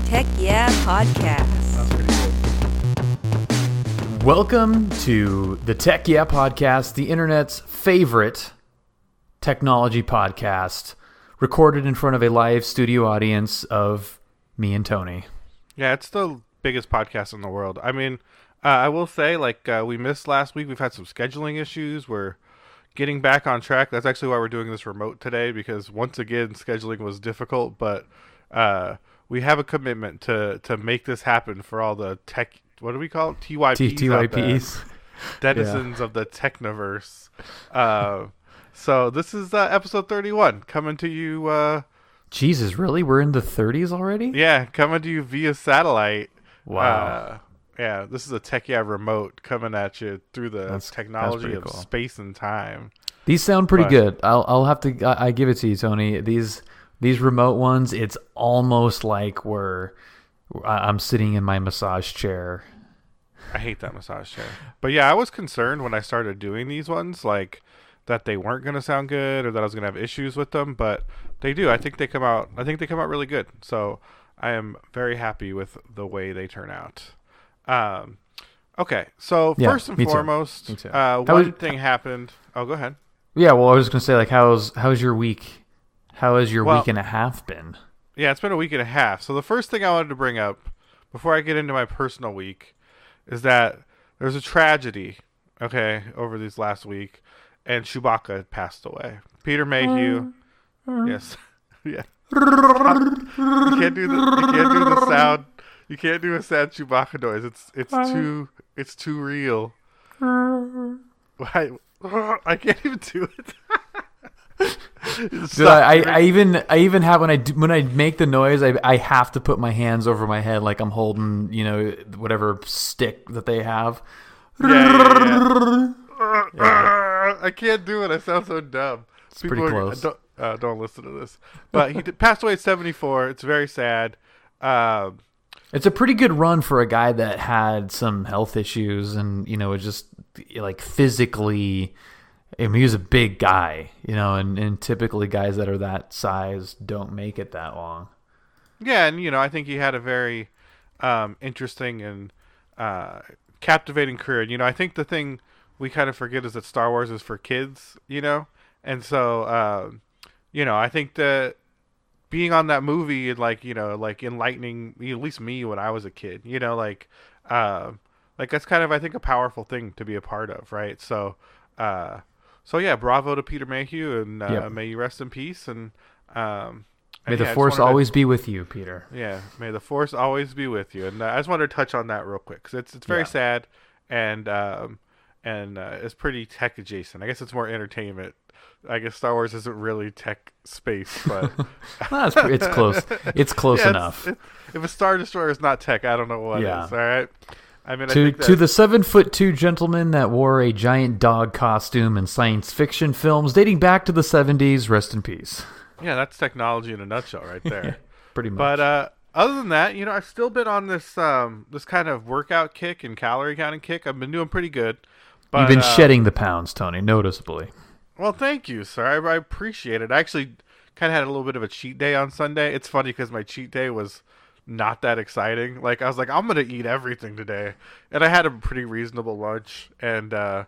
Tech Yeah Podcast. That's pretty cool. Welcome to the Tech Yeah Podcast, the internet's favorite technology podcast, recorded in front of a live studio audience of me and Tony. Yeah, it's the biggest podcast in the world. I mean, I will say, we missed last week. We've had some scheduling issues. We're getting back on track. That's actually why we're doing this remote today, because once again, scheduling was difficult, but we have a commitment to make this happen for all the tech, what do we call it? TYPs. Denizens of the Technoverse. So this is episode 31 coming to you. Jesus, really? We're in the 30s already? Yeah, coming to you via satellite. Wow. Yeah, this is a Tech Yeah remote coming at you through the technology of cool. space and time. These sound pretty good. I'll have to. I give it to you, Tony. These remote ones, it's almost like I'm sitting in my massage chair. I hate that massage chair. But yeah, I was concerned when I started doing these ones, that they weren't going to sound good or that I was going to have issues with them, but they do. I think they come out really good. So I am very happy with the way they turn out. Okay, so first and foremost, one thing happened. Oh, go ahead. Yeah, well, I was just gonna say, how's your week? How has your week and a half been? Yeah, it's been a week and a half. So the first thing I wanted to bring up before I get into my personal week is that there's a tragedy, over this last week, and Chewbacca passed away. Peter Mayhew. Yes. Yeah. You can't do the sound. You can't do a sad Chewbacca noise. It's too real. I can't even do it. Dude, I even have when I make the noise, I have to put my hands over my head like I'm holding whatever stick that they have. Yeah. I can't do it. I sound so dumb. It's pretty close. Don't listen to this. But he passed away at 74. It's very sad. It's a pretty good run for a guy that had some health issues and, it just physically, I mean, he was a big guy, and typically guys that are that size don't make it that long. Yeah. And, I think he had a very interesting and captivating career. I think the thing we kind of forget is that Star Wars is for kids, and so, I think that being on that movie and enlightening at least me when I was a kid, that's kind of, I think, a powerful thing to be a part of, right? So yeah, bravo to Peter Mayhew, and may you rest in peace, and may the Force always be with you, Peter. Yeah, may the Force always be with you. And I just wanted to touch on that real quick because it's very sad, and it's pretty tech adjacent. I guess it's more entertainment. I guess Star Wars isn't really tech space, but it's close. It's close enough. If a Star Destroyer is not tech, I don't know what is. All right. I mean, to the 7'2" gentleman that wore a giant dog costume in science fiction films dating back to the 70s, rest in peace. Yeah, that's technology in a nutshell, right there. Pretty much. But other than that, I've still been on this this kind of workout kick and calorie counting kick. I've been doing pretty good. But, you've been shedding the pounds, Tony, noticeably. Well, thank you, sir. I appreciate it. I actually kind of had a little bit of a cheat day on Sunday. It's funny because my cheat day was not that exciting. I was like, I'm going to eat everything today. And I had a pretty reasonable lunch. And I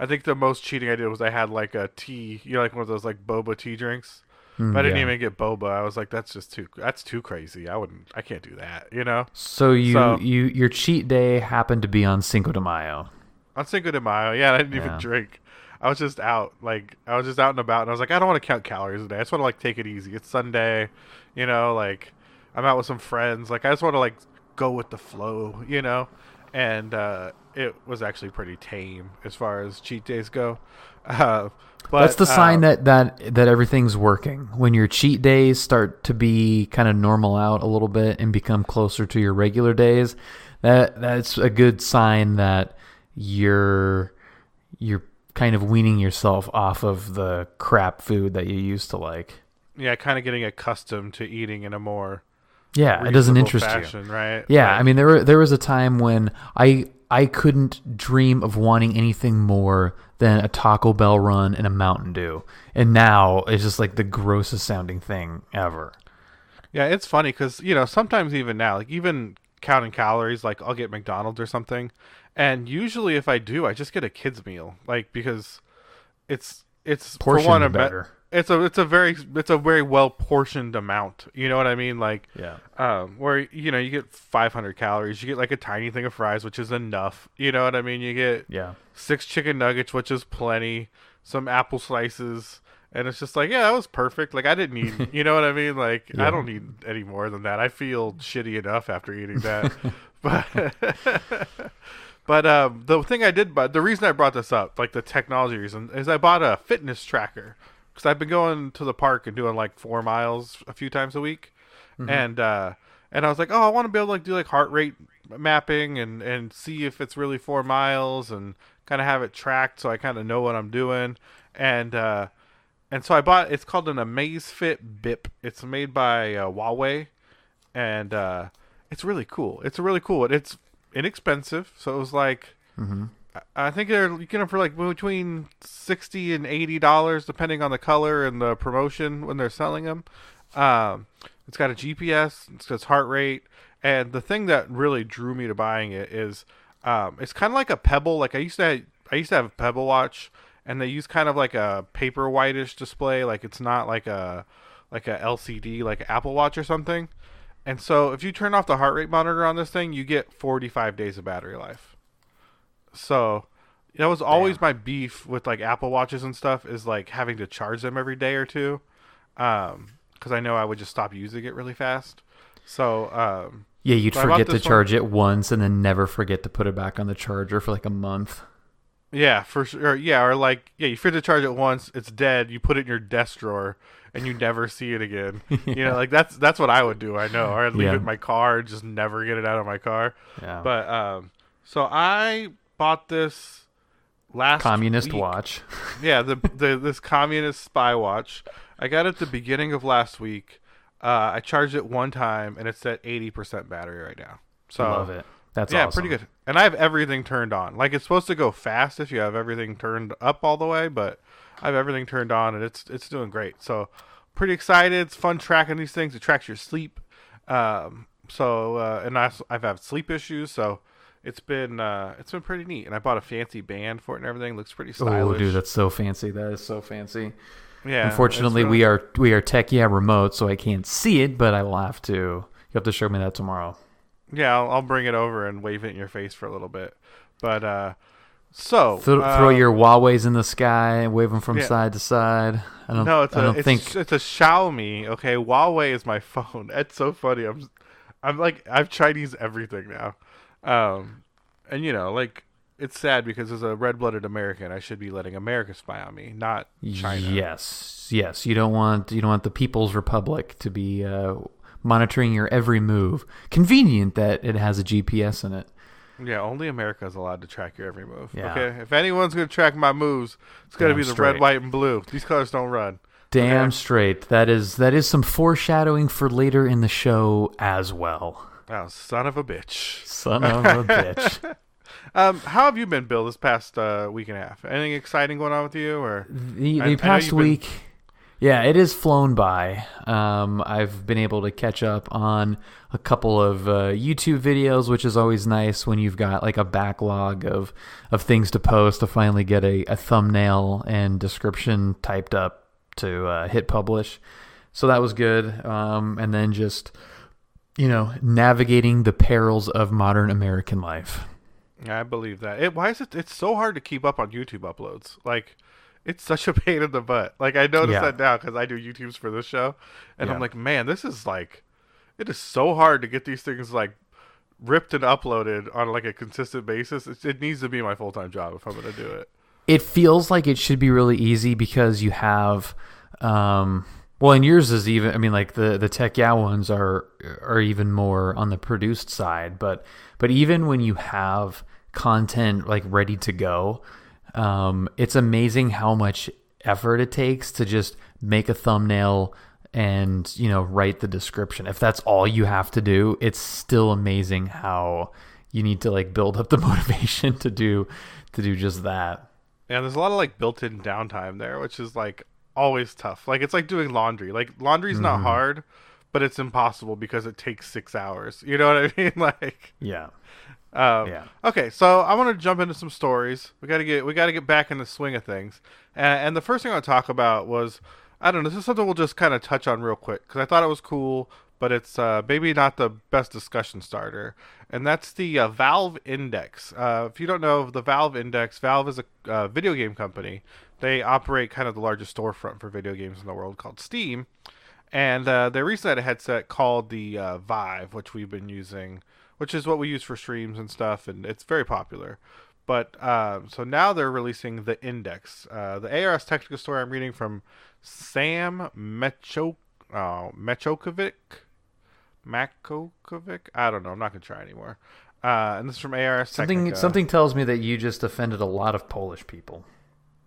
think the most cheating I did was I had a tea, one of those boba tea drinks. But I didn't even get boba. I was like, that's too crazy. I can't do that, So your cheat day happened to be on Cinco de Mayo. On Cinco de Mayo, yeah, I didn't even drink. I was just out, I was just out and about, and I was like, I don't want to count calories today. I just want to take it easy. It's Sunday, I'm out with some friends. I just want to go with the flow, and it was actually pretty tame as far as cheat days go. But that's the sign that everything's working. When your cheat days start to be kind of normal out a little bit and become closer to your regular days, that's a good sign that you're kind of weaning yourself off of the crap food that you used to like. Yeah, kind of getting accustomed to eating in a more it doesn't interest fashion, you, right? Yeah, I mean there was a time when I couldn't dream of wanting anything more than a Taco Bell run and a Mountain Dew, and now it's just the grossest sounding thing ever. Yeah, it's funny because sometimes even now, like even counting calories, like I'll get McDonald's or something, and usually if I do, I just get a kids meal, like because it's for Portion one better. it's a very well portioned amount. You know what I mean? Like Yeah. where you get 500 calories, you get like a tiny thing of fries, which is enough. You know what I mean? You get Yeah. 6 chicken nuggets, which is plenty, some apple slices. And it's just like, yeah, that was perfect. Like I didn't need, you know what I mean? Like Yeah. I don't need any more than that. I feel shitty enough after eating that. but the thing I did, but the reason I brought this up, like the technology reason, is I bought a fitness tracker because I've been going to the park and doing like 4 miles a few times a week, and I was like, oh, I want to be able to like do like heart rate mapping and see if it's really 4 miles and kind of have it tracked so I kind of know what I'm doing, and so I bought. It's called an Amazfit Bip. It's made by Huawei, and it's really cool. It's really cool. It's inexpensive, so it was like I think you get them for like between $60 and $80, depending on the color and the promotion when they're selling them. It's got a GPS. It's got heart rate, and the thing that really drew me to buying it is it's kind of like a Pebble. Like I used to have a Pebble watch, and they use kind of like a paper whitish display. Like it's not like a LCD like Apple Watch or something. And so if you turn off the heart rate monitor on this thing, you get 45 days of battery life. So that was always my beef with like Apple Watches and stuff, is like having to charge them every day or two. Because I know I would just stop using it really fast. So Yeah, you'd so I bought forget to this charge it once and then never forget to put it back on the charger for like a month. Yeah, for sure. Yeah, or like, yeah, you forget to charge it once, it's dead. You put it in your desk drawer, and you never see it again. You know, like that's what I would do. I know, or I'd leave Yeah. it in my car, and just never get it out of my car. Yeah. But so I bought this last Communist week. watch. Yeah, this communist spy watch. I got it at the beginning of last week. I charged it one time, and it's at 80% battery right now. So Love it. That's yeah, awesome. pretty good. And I have everything turned on. Like it's supposed to go fast if you have everything turned up all the way, but I have everything turned on, and it's doing great. So pretty excited. It's fun tracking these things. It tracks your sleep. And I've had sleep issues, so it's been pretty neat. And I bought a fancy band for it and everything. Looks pretty stylish. Oh, dude, that's so fancy. That is so fancy. Yeah. Unfortunately, it's really- we are tech remote, so I can't see it, but I will have to. You have to show me that tomorrow. Yeah, I'll bring it over and wave it in your face for a little bit. But so Throw your Huawei's in the sky, wave them from yeah. side to side. I don't think it's a Xiaomi. Okay, Huawei is my phone. It's so funny. I'm like I've Chinese everything now, and like it's sad because as a red-blooded American, I should be letting America spy on me, not China. Yes. You don't want the People's Republic to be monitoring your every move. Convenient that it has a GPS in it. Yeah, only America is allowed to track your every move. Yeah. Okay, if anyone's gonna track my moves, it's gonna Damn be the straight. red, white, and blue. These colors don't run. Damn Okay? straight. That is some foreshadowing for later in the show as well. Oh, son of a bitch. Son of a bitch. How have you been, Bill, this past week and a half? Anything exciting going on with you, or The I know past you've been- week, yeah, it has flown by. I've been able to catch up on a couple of YouTube videos, which is always nice when you've got like a backlog of things to post to finally get a thumbnail and description typed up to hit publish. So that was good. And then just, navigating the perils of modern American life. Yeah, I believe that. Why is it? It's so hard to keep up on YouTube uploads. Like, it's such a pain in the butt. Like, I noticed Yeah. that now because I do YouTubes for this show, and Yeah. I'm like, man, this is like, it is so hard to get these things like ripped and uploaded on like a consistent basis. It needs to be my full time job if I'm going to do it. It feels like it should be really easy because you have, well, and yours is even. I mean, like the Tech Yeah ones are even more on the produced side, but even when you have content like ready to go, it's amazing how much effort it takes to just make a thumbnail and write the description. If that's all you have to do, it's still amazing how you need to like build up the motivation to do just that. Yeah, there's a lot of like built-in downtime there, which is like always tough. Like it's like doing laundry. Like laundry's not hard, but it's impossible because it takes 6 hours. You know what I mean? Like, Yeah. Okay, so I want to jump into some stories. We got to get back in the swing of things. And the first thing I want to talk about was, I don't know, this is something we'll just kind of touch on real quick because I thought it was cool, but it's maybe not the best discussion starter. And that's the Valve Index. If you don't know the Valve Index, Valve is a video game company. They operate kind of the largest storefront for video games in the world called Steam. And they recently had a headset called the Vive, which we've been using, which is what we use for streams and stuff, and it's very popular. But so now they're releasing the Index. The ARS technical story I'm reading from Sam Mechokovic. I don't know. I'm not going to try anymore. And this is from ARS Technica. Something tells me that you just offended a lot of Polish people.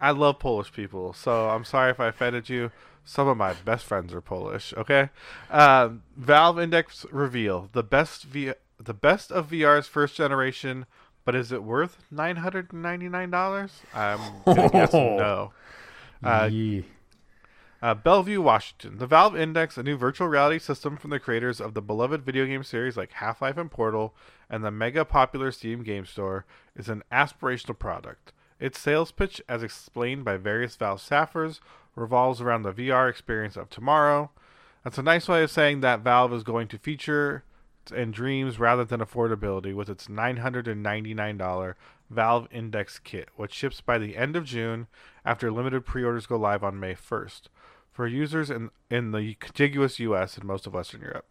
I love Polish people, so I'm sorry if I offended you. Some of my best friends are Polish, okay? Valve Index reveal. The best of VR's first generation, but is it worth $999? I'm going to guess no. Bellevue, Washington. The Valve Index, a new virtual reality system from the creators of the beloved video game series like Half-Life and Portal and the mega popular Steam game store, is an aspirational product. Its sales pitch, as explained by various Valve staffers, revolves around the VR experience of tomorrow. That's a nice way of saying that Valve is going to feature in dreams rather than affordability with its $999 Valve Index kit, which ships by the end of June after limited pre-orders go live on May 1st for users in the contiguous US and most of Western Europe.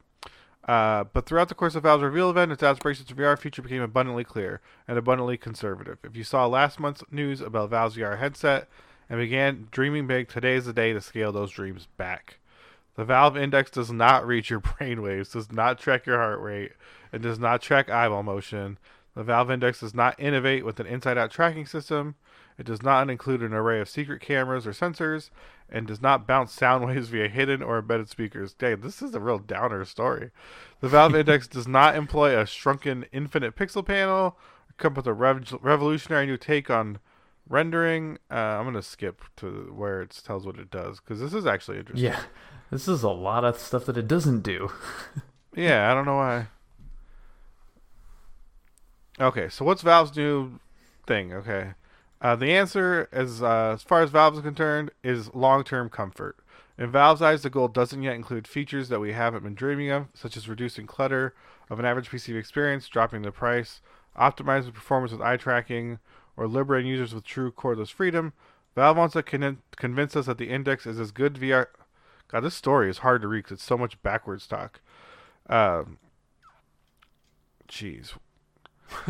But throughout the course of Valve's reveal event, its aspirations for VR future became abundantly clear and abundantly conservative. If you saw last month's news about Valve's VR headset and began dreaming big, today is the day to scale those dreams back. The Valve Index does not read your brainwaves, does not track your heart rate, and does not track eyeball motion. The Valve Index does not innovate with an inside-out tracking system. It does not include an array of secret cameras or sensors, and does not bounce sound waves via hidden or embedded speakers. Dang, this is a real downer story. The Valve Index does not employ a shrunken infinite pixel panel, or come with a revolutionary new take on rendering. I'm going to skip to where it tells what it does, because this is actually interesting. Yeah, this is a lot of stuff that it doesn't do. Yeah, I don't know why. Okay, so what's Valve's new thing? Okay. The answer, as far as Valve is concerned, is long-term comfort. In Valve's eyes, the goal doesn't yet include features that we haven't been dreaming of, such as reducing clutter of an average PC experience, dropping the price, optimizing performance with eye tracking, or liberating users with true cordless freedom. Valve wants to convince us that the Index is as good VR... God, this story is hard to read because it's so much backwards talk. Jeez.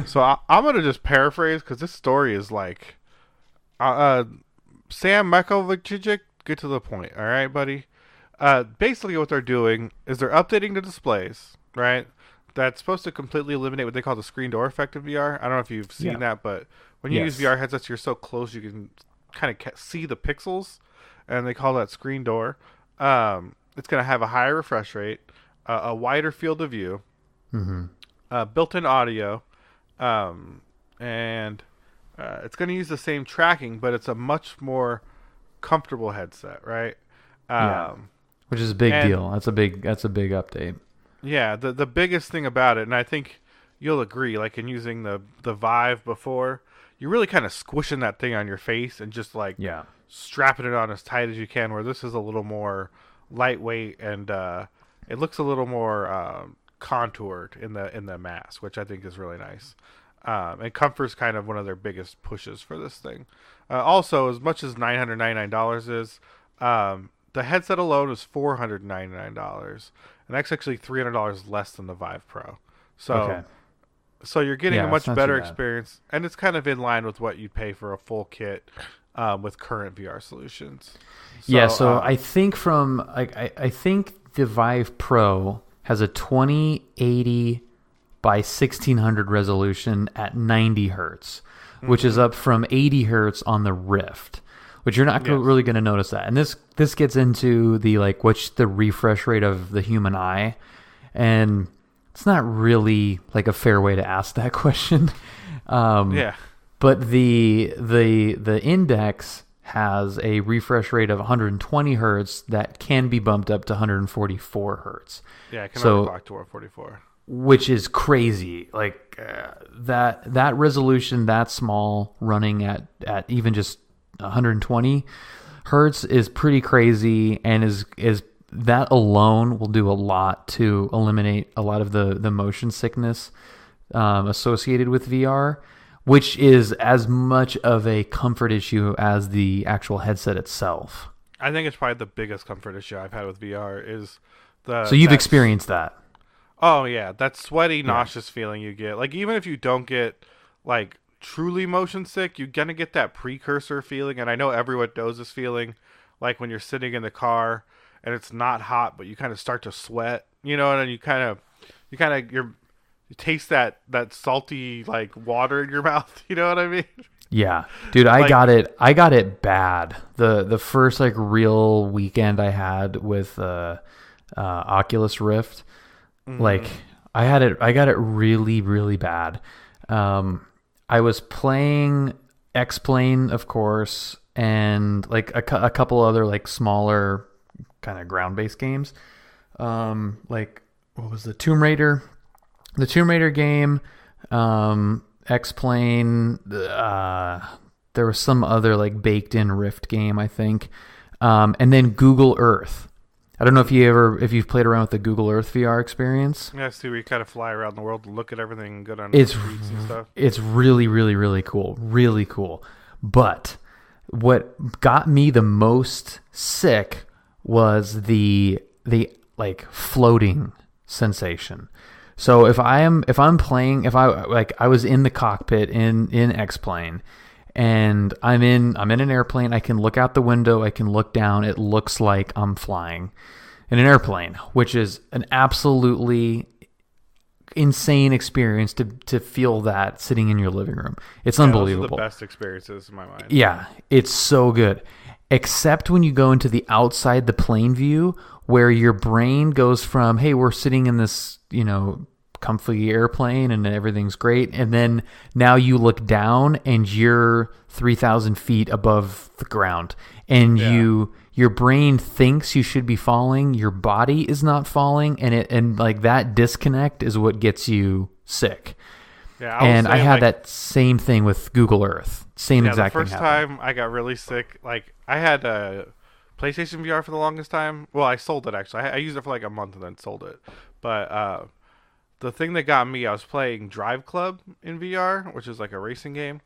So I'm going to just paraphrase because this story is like... Sam Mechovic, get to the point, all right, buddy? Basically what they're doing is they're updating the displays, right? That's supposed to completely eliminate what they call the screen door effect of VR. I don't know if you've seen that, but when you use VR headsets, you're so close you can kind of see the pixels, and they call that screen door. It's going to have a higher refresh rate, a wider field of view, built-in audio, and it's going to use the same tracking, but it's a much more comfortable headset, right? Which is a big deal. That's a big update. Yeah, the biggest thing about it, and I think you'll agree, like in using the Vive before, you're really kind of squishing that thing on your face and just like strapping it on as tight as you can, where this is a little more lightweight and it looks a little more contoured in the mask, which I think is really nice. And comfort's kind of one of their biggest pushes for this thing. Also, as much as $999 is, the headset alone is $499, and that's actually $300 less than the Vive Pro. So, so you're getting a much better experience, and it's kind of in line with what you'd pay for a full kit with current VR solutions. So, I think I think the Vive Pro has a 2080 by 1600 resolution at 90 hertz, which is up from 80 hertz on the Rift, which you're not really going to notice that. And this gets into the what's the refresh rate of the human eye, and it's not really like a fair way to ask that question. But the Index has a refresh rate of 120 hertz that can be bumped up to 144 hertz. Yeah, it can overclock to 144. Which is crazy. Like that resolution that small running at even just 120 hertz is pretty crazy, and is that alone will do a lot to eliminate a lot of the motion sickness associated with VR, which is as much of a comfort issue as the actual headset itself. I think it's probably the biggest comfort issue I've had with VR is the. So you've experienced that. Oh yeah, that sweaty, nauseous feeling you get. Like even if you don't get like truly motion sick, you're gonna get that precursor feeling. And I know everyone knows this feeling, like when you're sitting in the car and it's not hot, but you kind of start to sweat, and then you taste that salty like water in your mouth. You know what I mean? Yeah, dude, I got it bad. The first like real weekend I had with Oculus Rift. Like I got it really, really bad. I was playing X-Plane, of course, and like a couple other like smaller kind of ground-based games. Like what was the Tomb Raider game, X-Plane, there was some other like baked-in Rift game, I think. And then Google Earth. I don't know if you've played around with the Google Earth VR experience. Yeah, see, we kind of fly around the world and look at everything and go down the streets and stuff. It's really, really, really cool. Really cool. But what got me the most sick was the like floating sensation. So I was in the cockpit in X-Plane, and I'm in an airplane. I can look out the window. I can look down. It looks like I'm flying in an airplane, which is an absolutely insane experience to feel that sitting in your living room. It's unbelievable. Those are the best experiences in my mind. Yeah, it's so good. Except when you go into the outside the plane view, where your brain goes from, hey, we're sitting in this, comfy airplane and everything's great, and then now you look down and you're 3,000 feet above the ground, and your brain thinks you should be falling, your body is not falling, and like that disconnect is what gets you sick. Yeah, I had that same thing with Google Earth. Same exact thing. The first time I got really sick, like I had a PlayStation VR for the longest time. Well, I sold it actually. I used it for like a month and then sold it. But the thing that got me, I was playing Drive Club in VR, which is like a racing game,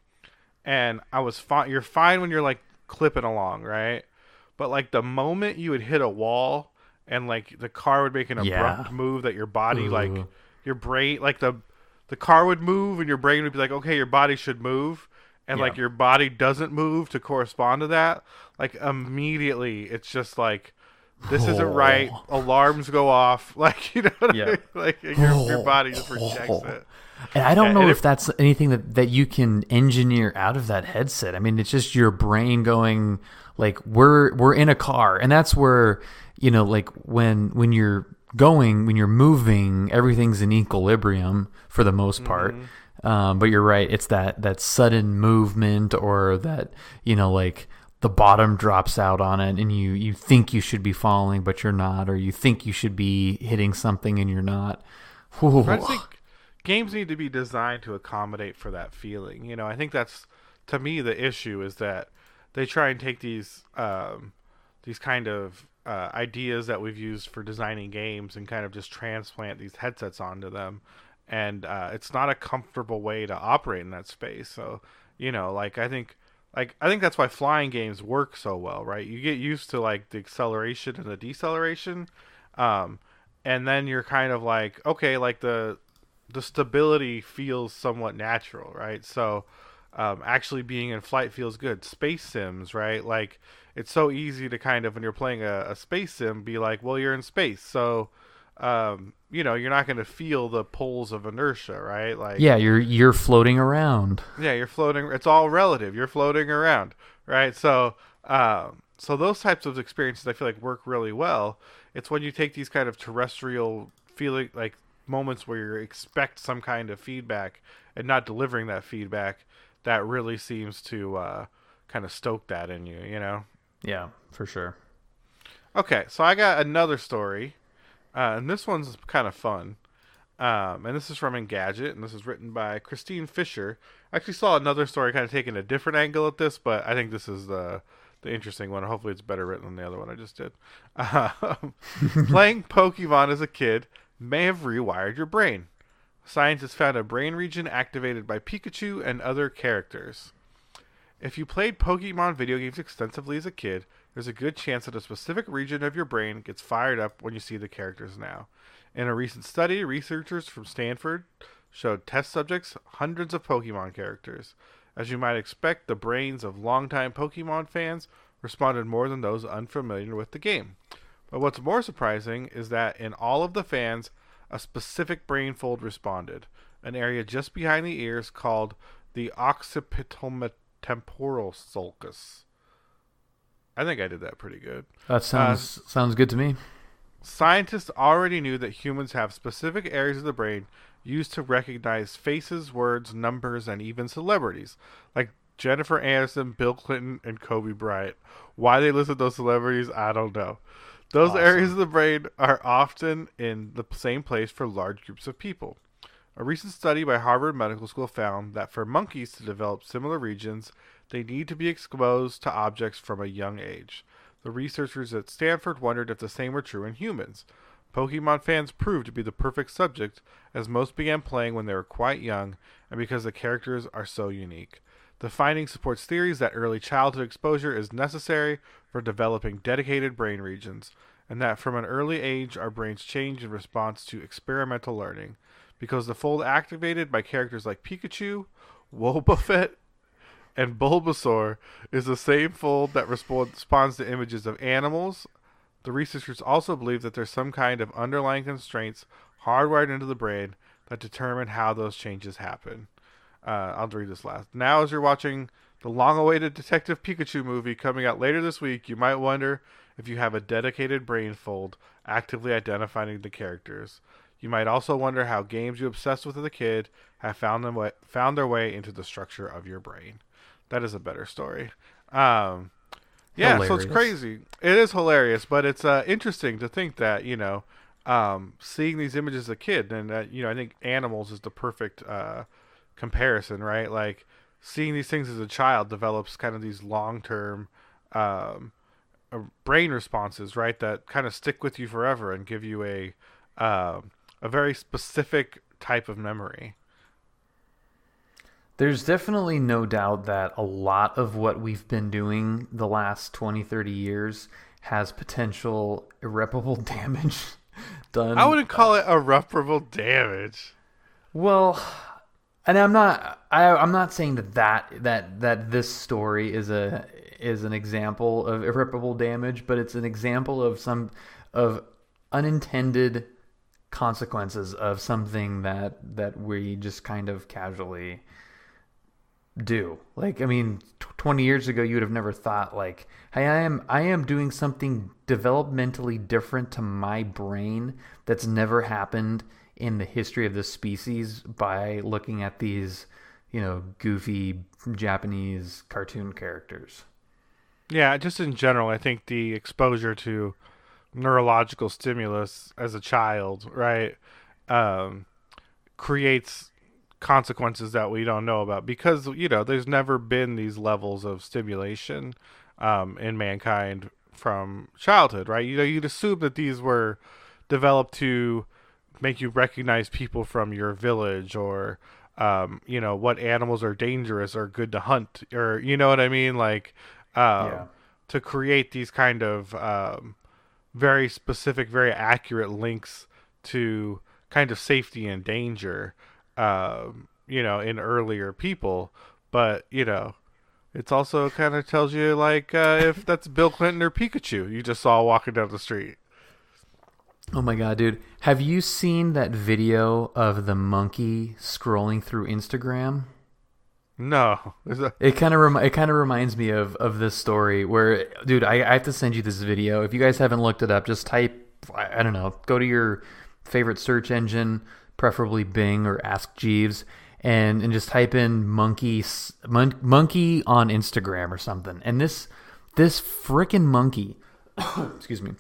and I was fine. You're fine when you're like clipping along, right? But like the moment you would hit a wall and like the car would make an abrupt move that your body, like your brain, like the car would move and your brain would be like, okay, your body should move. And like your body doesn't move to correspond to that. Like immediately it's just like, this isn't right. Alarms go off. Like, you know what I mean? Like your body just rejects it. And I don't know if that's anything that you can engineer out of that headset. I mean, it's just your brain going like, we're in a car. And that's where, like when you're moving, everything's in equilibrium for the most part. But you're right. It's that sudden movement, or that, like the bottom drops out on it and you think you should be falling, but you're not, or you think you should be hitting something and you're not. I think games need to be designed to accommodate for that feeling. I think that's, to me, the issue is that they try and take these kind of ideas that we've used for designing games and kind of just transplant these headsets onto them. And it's not a comfortable way to operate in that space. So, I think that's why flying games work so well, right? You get used to like the acceleration and the deceleration, and then you're kind of like, okay, like the stability feels somewhat natural, right? So actually being in flight feels good. Space sims, right? Like it's so easy to kind of, when you're playing a space sim, be like, well, you're in space, so you're not going to feel the pulls of inertia, right? Like, yeah, you're floating around. Yeah, you're floating. It's all relative. You're floating around, right? So those types of experiences I feel like work really well. It's when you take these kind of terrestrial feeling, like moments where you expect some kind of feedback and not delivering that feedback, that really seems to kind of stoke that in you, you know? Yeah, for sure. Okay, so I got another story, and this one's kind of fun. And this is from Engadget, and this is written by Christine Fisher. I actually saw another story kind of taking a different angle at this, but I think this is the interesting one. Hopefully it's better written than the other one I just did. Playing Pokemon as a kid may have rewired your brain. Scientists found a brain region activated by Pikachu and other characters. If you played Pokemon video games extensively as a kid, there's a good chance that a specific region of your brain gets fired up when you see the characters now. In a recent study, researchers from Stanford showed test subjects hundreds of Pokemon characters. As you might expect, the brains of longtime Pokemon fans responded more than those unfamiliar with the game. But what's more surprising is that in all of the fans, a specific brain fold responded, an area just behind the ears called the occipital temporal sulcus. I think I did that pretty good. That sounds good to me. Scientists already knew that humans have specific areas of the brain used to recognize faces, words, numbers, and even celebrities, like Jennifer Aniston, Bill Clinton, and Kobe Bryant. Why they listed those celebrities, I don't know. Those Awesome. areas of the brain are often in the same place for large groups of people. A recent study by Harvard Medical School found that for monkeys to develop similar regions, they need to be exposed to objects from a young age. The researchers at Stanford wondered if the same were true in humans. Pokemon fans proved to be the perfect subject, as most began playing when they were quite young, and because the characters are so unique. The finding supports theories that early childhood exposure is necessary for developing dedicated brain regions, and that from an early age our brains change in response to experimental learning. Because the fold activated by characters like Pikachu, Wobbuffet, and Bulbasaur is the same fold that responds to images of animals. The researchers also believe that there's some kind of underlying constraints hardwired into the brain that determine how those changes happen. I'll read this last. Now, as you're watching the long-awaited Detective Pikachu movie coming out later this week, you might wonder if you have a dedicated brain fold actively identifying the characters. You might also wonder how games you obsessed with as a kid have found their way into the structure of your brain. That is a better story. Yeah, hilarious. So it's crazy. It is hilarious, but it's interesting to think that, seeing these images as a kid, and I think animals is the perfect comparison, right? Like, seeing these things as a child develops kind of these long-term brain responses, right, that kind of stick with you forever and give you a very specific type of memory. There's definitely no doubt that a lot of what we've been doing the last 20, 30 years has potential irreparable damage done. I wouldn't call it irreparable damage. Well, and I'm not saying that this story is an example of irreparable damage, but it's an example of unintended consequences of something that we just kind of casually do. Like, I mean, 20 years ago, you would have never thought, like, hey, I am doing something developmentally different to my brain that's never happened in the history of this species by looking at these, goofy Japanese cartoon characters. Yeah, just in general, I think the exposure to neurological stimulus as a child, right, creates consequences that we don't know about because there's never been these levels of stimulation in mankind from childhood, right? You'd assume that these were developed to make you recognize people from your village or what animals are dangerous or good to hunt, or you know what I mean, like to create these kind of very specific, very accurate links to kind of safety and danger in earlier people, but it's also kind of tells you like if that's Bill Clinton or Pikachu you just saw walking down the street. Oh my god, dude! Have you seen that video of the monkey scrolling through Instagram? No, it kind of reminds me of this story where, dude, I have to send you this video. If you guys haven't looked it up, just type, I don't know, go to your favorite search engine, preferably Bing or Ask Jeeves, and just type in monkey on Instagram or something. And this freaking monkey, excuse me,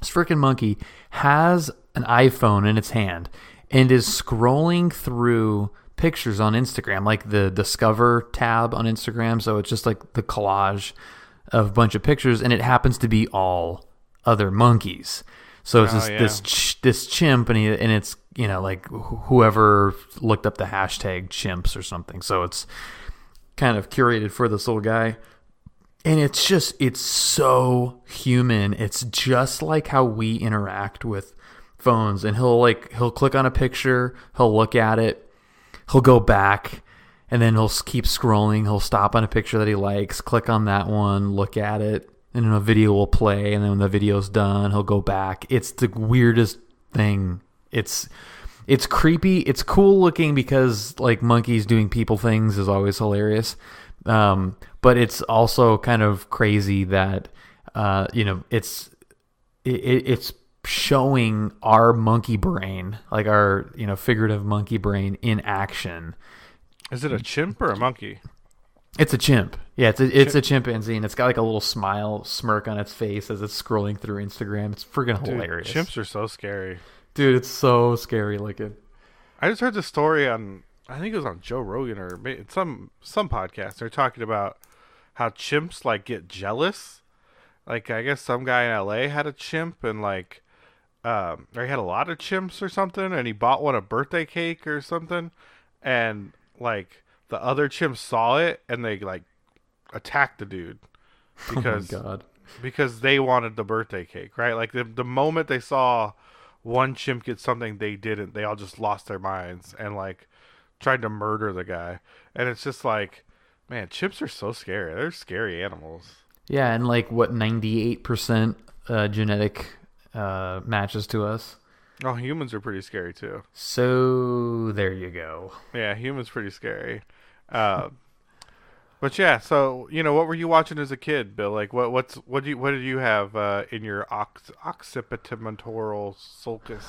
this freaking monkey has an iPhone in its hand and is scrolling through pictures on Instagram, like the Discover tab on Instagram. So it's just like the collage of a bunch of pictures, and it happens to be all other monkeys. So it's this chimp, and it's, you know, like whoever looked up the hashtag chimps or something. So it's kind of curated for this little guy. And it's so human. It's just like how we interact with phones. And he'll click on a picture, he'll look at it, he'll go back, and then he'll keep scrolling. He'll stop on a picture that he likes, click on that one, look at it, and then a video will play. And then when the video's done, he'll go back. It's the weirdest thing. It's creepy. It's cool looking because like monkeys doing people things is always hilarious. But it's also kind of crazy that, you know, it's showing our monkey brain, like our, you know, figurative monkey brain in action. Is it a chimp or a monkey? It's a chimp. Yeah, it's a chimpanzee, and it's got like a little smirk on its face as it's scrolling through Instagram. It's freaking hilarious. Chimps are so scary. Dude, it's so scary looking. I just heard the story on, I think it was on Joe Rogan or some podcast. They're talking about how chimps like get jealous. Like, I guess some guy in LA had a chimp, and like, or he had a lot of chimps or something, and he bought one a birthday cake or something, and like the other chimps saw it and they like attacked the dude because oh my God. Because they wanted the birthday cake, right? Like the moment they saw one chimp get something they didn't, they all just lost their minds and like tried to murder the guy. And it's just like, man, chimps are so scary. They're scary animals. Yeah, and like what 98% genetic matches to us. Oh, humans are pretty scary too. So there you go. Yeah, humans pretty scary. But yeah, so you know, what were you watching as a kid, Bill? Like, what did you have in your occipital sulcus?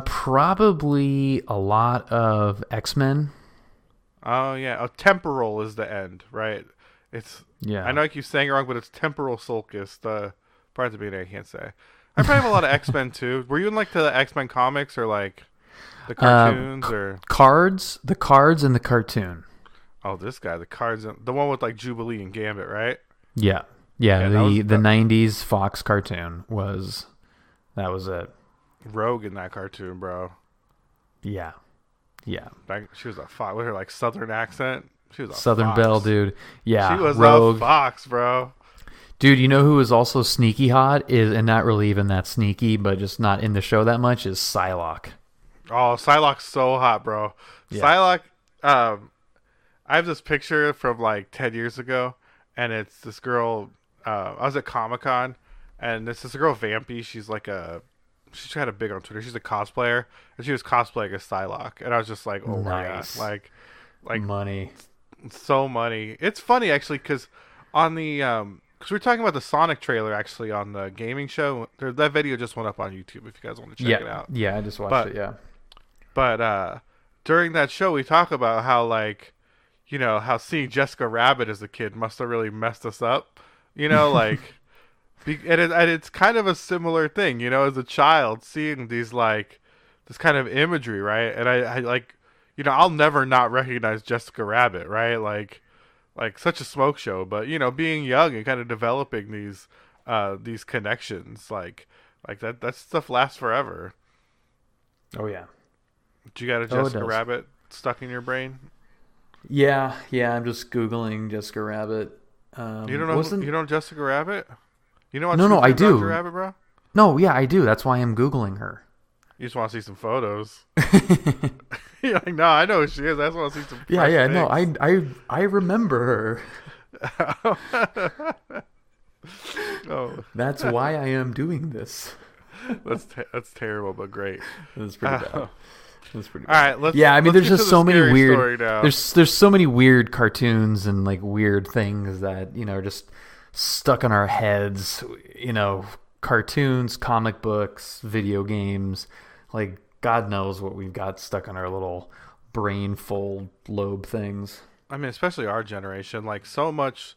Probably a lot of X-Men. Oh yeah, temporal is the end, right? It's I know I keep saying it wrong, but it's temporal sulcus. The part at the beginning I can't say. I probably have a lot of X-Men too. Were you in like the X-Men comics or like the cartoons or the cards and the cartoon? Oh, this guy, the cards, the one with like Jubilee and Gambit, right? Yeah. The 90s Fox cartoon was it. Rogue in that cartoon, bro. Yeah. She was a fox with her like southern accent. She was a Southern fox. Belle, dude. Yeah, she was Rogue. a fox, bro. Dude, you know who is also sneaky hot and not really even that sneaky, but just not in the show that much is Psylocke. Oh, Psylocke's so hot, bro. Yeah. Psylocke. I have this picture from like 10 years ago, and it's this girl. I was at Comic-Con, and this girl Vampy. She's had a big on Twitter. She's a cosplayer, and she was cosplaying as Psylocke, and I was just like, oh nice. My god, like money, so money. It's funny actually because on the because we were talking about the Sonic trailer actually on the gaming show. That video just went up on YouTube if you guys want to check it out. Yeah, I just watched it. Yeah, but during that show we talk about how like, you know, how seeing Jessica Rabbit as a kid must have really messed us up, you know, like. And it's kind of a similar thing, you know, as a child seeing these like this kind of imagery, right? And I like, you know, I'll never not recognize Jessica Rabbit, right? Like such a smoke show, but you know, being young and kind of developing these connections, like that stuff lasts forever. Oh yeah. Do you got a Jessica Rabbit stuck in your brain? Yeah. I'm just Googling Jessica Rabbit. You don't know Jessica Rabbit? You know what? No, I do. Jessica Rabbit, bro? No, yeah, I do. That's why I'm Googling her. You just want to see some photos. You're like, no, I know who she is. I just want to see some. Yeah. No, I remember her. Oh, that's why I am doing this. That's terrible, but great. That's pretty bad. That's pretty bad. All right, there's just so many weird. There's so many weird cartoons and like weird things that, you know, are just stuck in our heads, you know, cartoons, comic books, video games, like God knows what we've got stuck in our little brain fold lobe things. I mean, especially our generation, like so much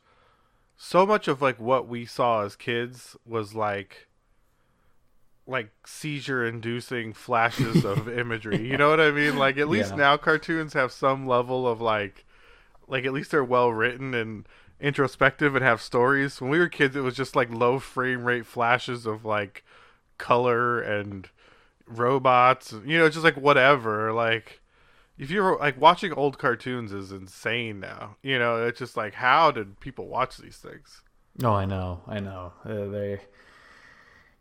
of like what we saw as kids was like seizure inducing flashes of imagery. You know what I mean? Like at least Yeah. now cartoons have some level of like at least they're well written and introspective and have stories. When we were kids it was just like low frame rate flashes of like color and robots, just like whatever. Like if you're like watching old cartoons is insane now. It's just like how did people watch these things? Oh, I know.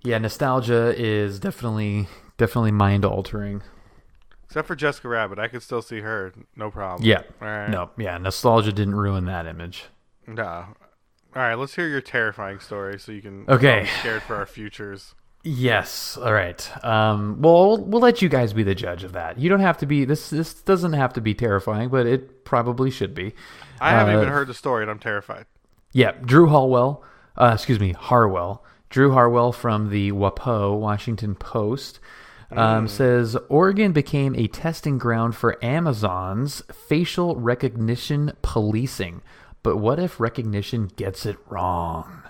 Yeah, nostalgia is definitely mind altering. Except for Jessica Rabbit, I could still see her, no problem. Yeah. All right. No, yeah, nostalgia didn't ruin that image. No. All right, let's hear your terrifying story so you can Okay. be scared for our futures. Yes. All right. Well, we'll let you guys be the judge of that. You don't have to be. This doesn't have to be terrifying, but it probably should be. I haven't even heard the story and I'm terrified. Yeah, Drew Harwell. Harwell. Drew Harwell from the WAPO, Washington Post, says Oregon became a testing ground for Amazon's facial recognition policing. But what if recognition gets it wrong?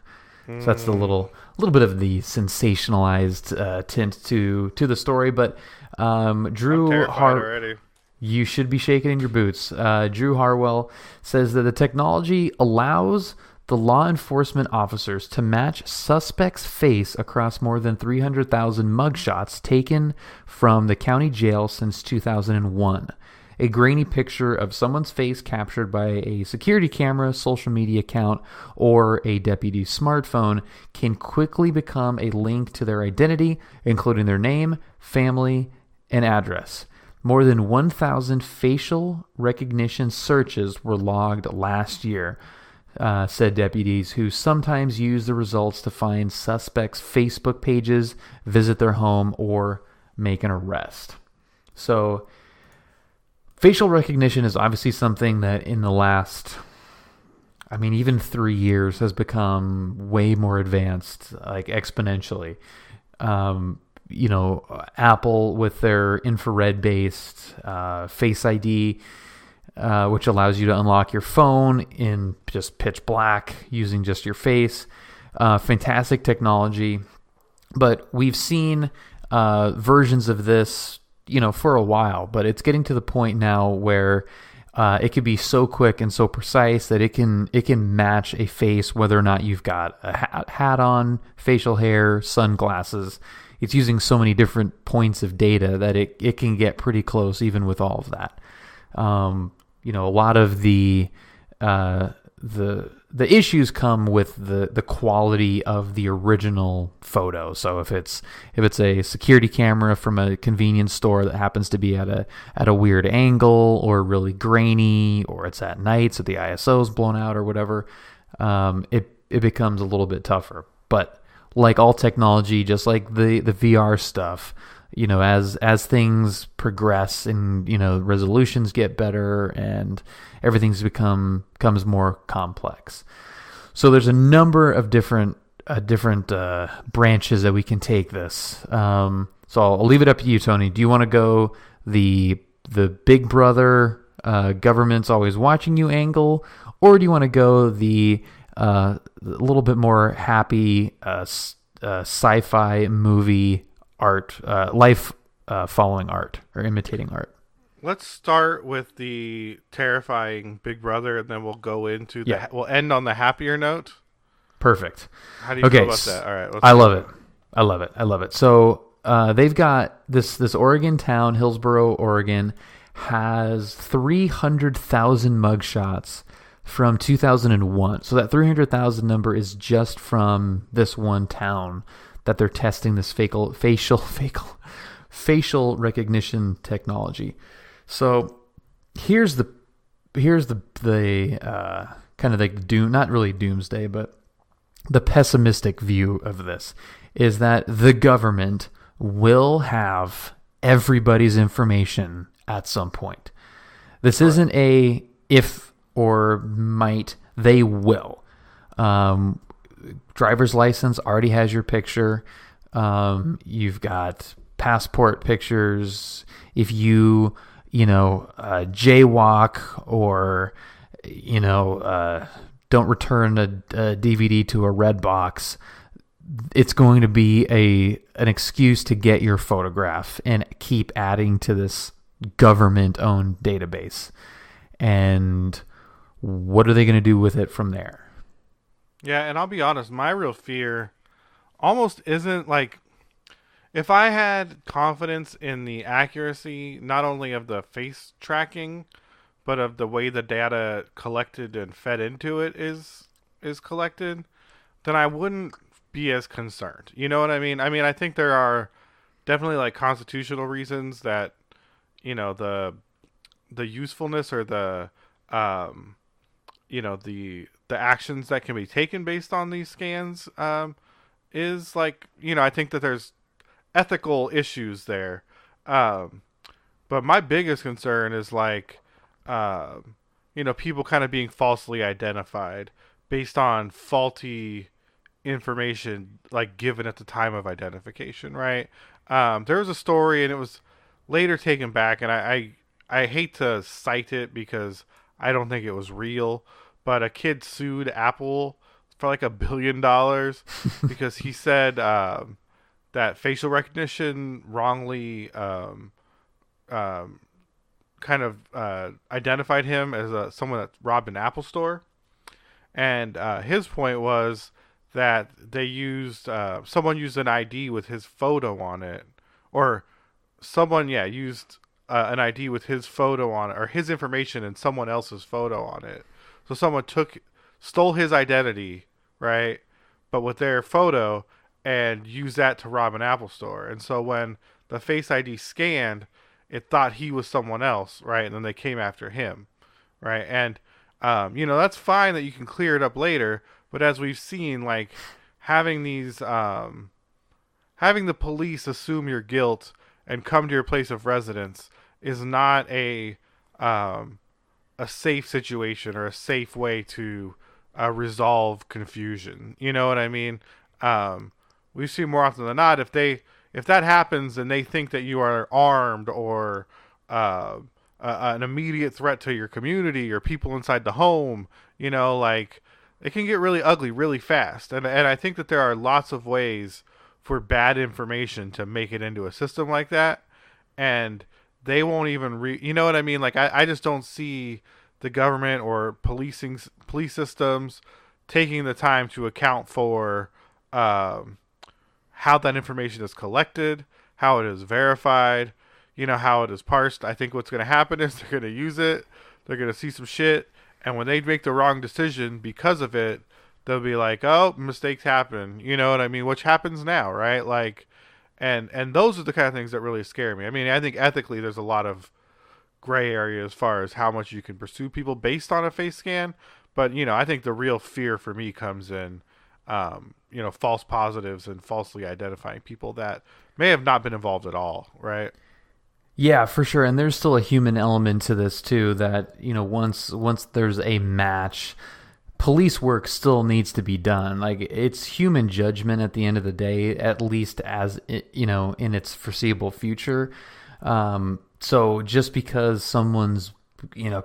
So that's the little bit of the sensationalized tint to the story. But Drew I'm terrified already. You should be shaking in your boots. Drew Harwell says that the technology allows the law enforcement officers to match suspect's face across more than 300,000 mugshots taken from the county jail since 2001. A grainy picture of someone's face captured by a security camera, social media account, or a deputy's smartphone can quickly become a link to their identity, including their name, family, and address. More than 1,000 facial recognition searches were logged last year, said deputies, who sometimes use the results to find suspects' Facebook pages, visit their home, or make an arrest. So facial recognition is obviously something that in the last, even 3 years has become way more advanced, like exponentially. Apple with their infrared-based Face ID, which allows you to unlock your phone in just pitch black using just your face. Fantastic technology. But we've seen versions of this, for a while, but it's getting to the point now where it can be so quick and so precise that it can match a face whether or not you've got a hat on, facial hair, sunglasses. It's using so many different points of data that it can get pretty close even with all of that. A lot of the issues come with the quality of the original photo. So if it's a security camera from a convenience store that happens to be at a weird angle or really grainy, or it's at night so the ISO's blown out or whatever, it becomes a little bit tougher. But like all technology, just like the VR stuff, as things progress and resolutions get better and everything's becomes more complex. So there's a number of different branches that we can take this. So I'll leave it up to you, Tony. Do you want to go the Big Brother government's always watching you angle, or do you want to go the a little bit more happy sci-fi movie art, life following art or imitating art? Let's start with the terrifying Big Brother, and then we'll go into we'll end on the happier note. Perfect. How do you feel about that? All right, I love it. So they've got this Oregon town, Hillsboro, Oregon, has 300,000 mugshots from 2001. So that 300,000 number is just from this one town that they're testing this facial recognition technology. So here's the kind of like not really doomsday, but the pessimistic view of this is that the government will have everybody's information at some point. This isn't a if or might, they will. Driver's license already has your picture. You've got passport pictures. If you jaywalk or, don't return a DVD to a red box, it's going to be an excuse to get your photograph and keep adding to this government-owned database. And what are they going to do with it from there? Yeah, and I'll be honest, my real fear almost isn't like, if I had confidence in the accuracy not only of the face tracking, but of the way the data collected and fed into it is collected, then I wouldn't be as concerned. You know what I mean? I mean, I think there are definitely like constitutional reasons that, the usefulness or the the actions that can be taken based on these scans is like, I think that there's ethical issues there. But my biggest concern is like, people kind of being falsely identified based on faulty information, like given at the time of identification, right? There was a story and it was later taken back, and I hate to cite it because I don't think it was real, but a kid sued Apple for like $1 billion because he said that facial recognition wrongly identified him as someone that robbed an Apple store. And his point was that they used someone used an ID with his photo on it, or someone used an ID with his photo on it, or his information and someone else's photo on it. So someone stole his identity, right? But with their photo, and used that to rob an Apple store. And so when the Face ID scanned, it thought he was someone else, right? And then they came after him, right? And that's fine that you can clear it up later, but as we've seen, like having these having the police assume your guilt and come to your place of residence is not a safe situation or a safe way to resolve confusion. You know what I mean? We see more often than not, if that happens and they think that you are armed or an immediate threat to your community or people inside the home, like it can get really ugly really fast. And I think that there are lots of ways for bad information to make it into a system like that, and they won't even you know what I mean? Like I just don't see the government or police systems taking the time to account for how that information is collected, how it is verified, how it is parsed. I think what's going to happen is they're going to use it, they're going to see some shit, and when they make the wrong decision because of it, they'll be like, oh, mistakes happen. You know what I mean? Which happens now, right? Like, and those are the kind of things that really scare me. I mean, I think ethically there's a lot of gray area as far as how much you can pursue people based on a face scan. But, I think the real fear for me comes in, false positives and falsely identifying people that may have not been involved at all, right? Yeah, for sure. And there's still a human element to this too, that, once there's a match, police work still needs to be done. Like, it's human judgment at the end of the day, at least as, in its foreseeable future. So just because someone's,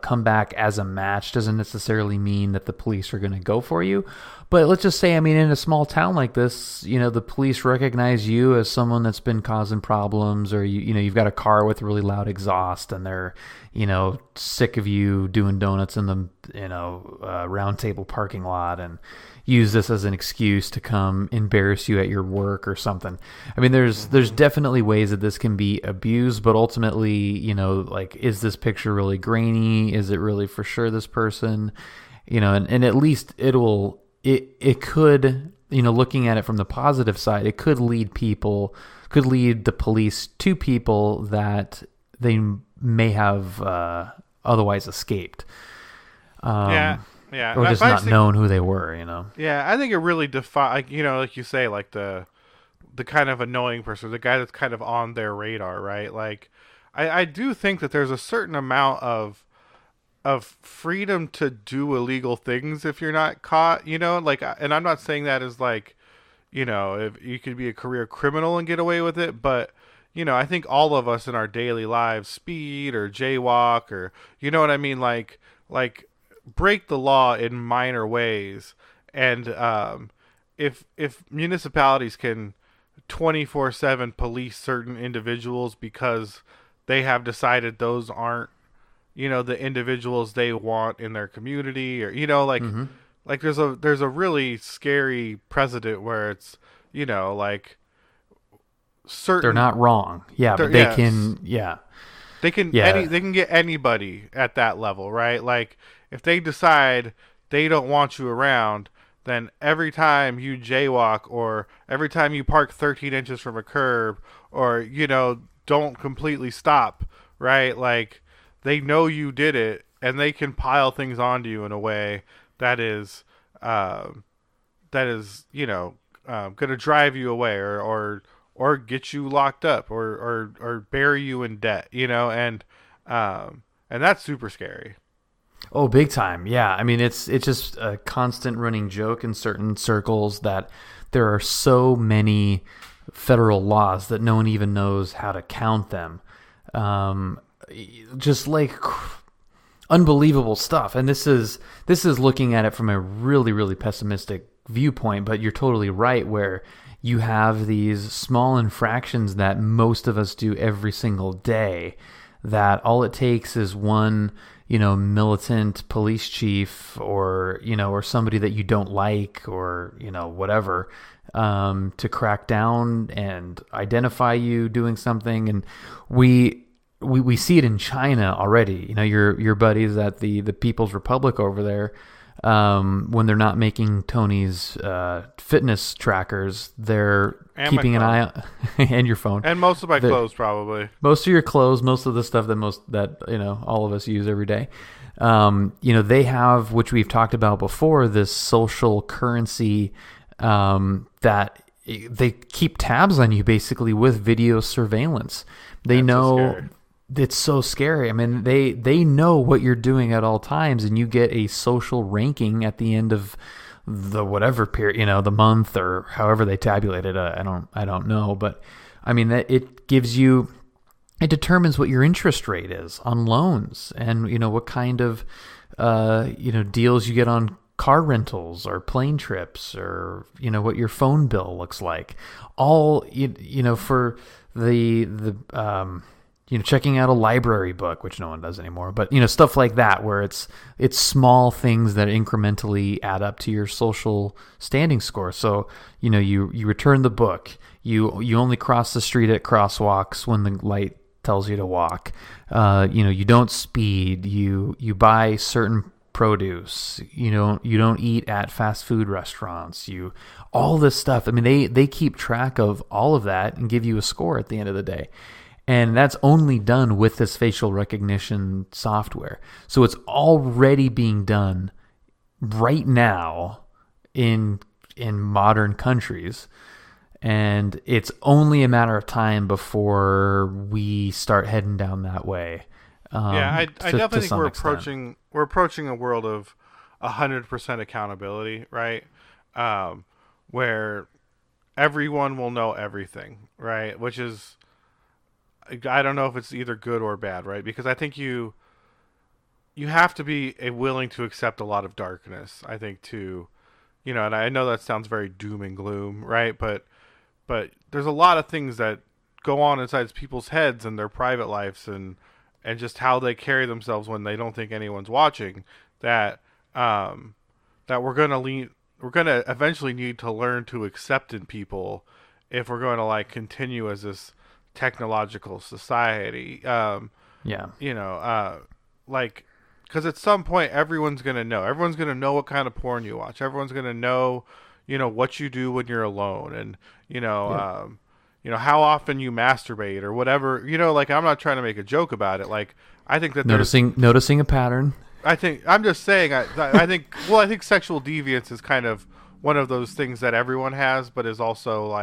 come back as a match doesn't necessarily mean that the police are going to go for you. But let's just say, I mean, in a small town like this, the police recognize you as someone that's been causing problems, or you've got a car with really loud exhaust, and they're, sick of you doing donuts in the, round table parking lot, and use this as an excuse to come embarrass you at your work or something. I mean, there's definitely ways that this can be abused, but ultimately, like, is this picture really grainy? Is it really for sure this person? And at least it could, looking at it from the positive side, it could lead the police to people that they may have otherwise escaped. Yeah. Or just not known who they were, Yeah, I think it really like you say, like the kind of annoying person, the guy that's kind of on their radar, right? Like, I do think that there's a certain amount of freedom to do illegal things if you're not caught, like, and I'm not saying that as like, if you could be a career criminal and get away with it, but I think all of us in our daily lives speed or jaywalk, or you know what I mean, like break the law in minor ways. And if municipalities can 24/7 police certain individuals because they have decided those aren't, the individuals they want in their community, or like there's a really scary precedent where it's, like certain, They're not wrong. Yeah, but they yes. can. Yeah, They can Yeah. they can get anybody at that level, right? Like if they decide they don't want you around, then every time you jaywalk, or every time you park 13 inches from a curb, or don't completely stop, right? Like they know you did it, and they can pile things onto you in a way that is going to drive you away, or get you locked up, or bury you in debt, and that's super scary. Oh, big time. Yeah. I mean, it's just a constant running joke in certain circles that there are so many federal laws that no one even knows how to count them. Just like unbelievable stuff. And this is looking at it from a really, really pessimistic viewpoint, but you're totally right, where you have these small infractions that most of us do every single day, that all it takes is one, militant police chief, or somebody that you don't like, or, whatever, to crack down and identify you doing something. And we see it in China already. Your buddies at the People's Republic over there, when they're not making Tony's fitness trackers, they're keeping an eye on, and your phone, and most of my clothes, probably most of your clothes, most of the stuff that all of us use every day. They have, which we've talked about before, this social currency that they keep tabs on you basically with video surveillance. They know. It's so scary. I mean, they know what you're doing at all times, and you get a social ranking at the end of the whatever period, the month, or however they tabulate it. I don't know, but I mean that it determines what your interest rate is on loans, and what kind of deals you get on car rentals or plane trips, or what your phone bill looks like. All for the checking out a library book, which no one does anymore, but stuff like that, where it's small things that incrementally add up to your social standing score. So you return the book, you only cross the street at crosswalks when the light tells you to walk. You don't speed. You buy certain produce. You don't eat at fast food restaurants. All this stuff. I mean, they keep track of all of that and give you a score at the end of the day. And that's only done with this facial recognition software. So it's already being done right now in modern countries. And it's only a matter of time before we start heading down that way. I definitely think we're approaching a world of 100% accountability, right? Where everyone will know everything, right? Which is, I don't know if it's either good or bad, right? Because I think you have to be willing to accept a lot of darkness, I think, to, and I know that sounds very doom and gloom, right? But there's a lot of things that go on inside people's heads and their private lives, and just how they carry themselves when they don't think anyone's watching, that we're gonna eventually need to learn to accept in people if we're going to continue as this technological society. Because at some point everyone's gonna know what kind of porn you watch. Everyone's gonna know what you do when you're alone, and how often you masturbate, or whatever. I'm not trying to make a joke about it. I think that noticing a pattern. I'm just saying. I think sexual deviance is kind of one of those things that everyone has, but is also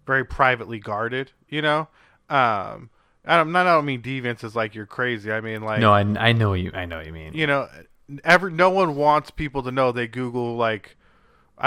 very privately guarded. I don't mean deviance is you're crazy. I mean no, I know you mean. No one wants people to know they Google I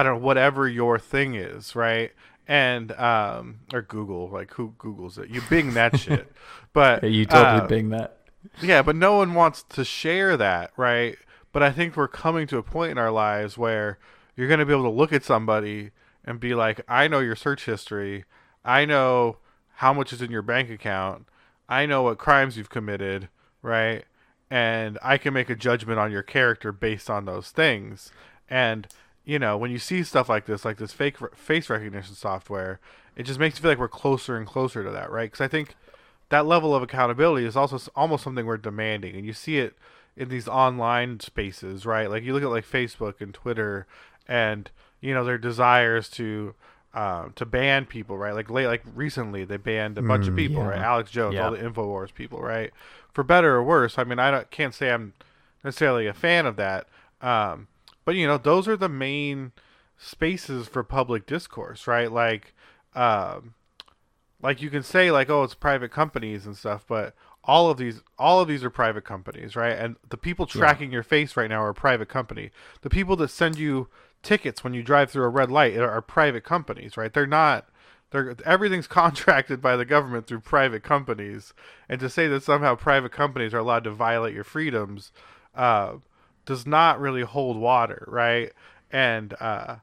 don't know, whatever your thing is, right? and or Google, like who Googles it? You Bing that shit, but Yeah, you totally bing that. yeah, but no one wants to share that, right? But I think we're coming to a point in our lives where you're going to be able to look at somebody and be like, I know your search history. I know how much is in your bank account. I know what crimes you've committed, right? And I can make a judgment on your character based on those things. And, you know, when you see stuff like this fake face recognition software, it just makes you feel like we're closer and closer to that, right? Because I think that level of accountability is also almost something we're demanding, and you see it in these online spaces, right? Like you look at like Facebook and Twitter, and you know their desires to ban people, right? Like recently they banned a bunch of people, yeah. right? Alex Jones, Yeah. all the Infowars people, right? For better or worse. I mean, can't say I'm necessarily a fan of that, but you know those are the main spaces for public discourse, right? Like you can say like, oh, it's private companies and stuff, but all of these are private companies, right? And the people tracking your face right now are a private company. The people that send you tickets when you drive through a red light are private companies, right? Everything's contracted by the government through private companies, and to say that somehow private companies are allowed to violate your freedoms does not really hold water, right? And I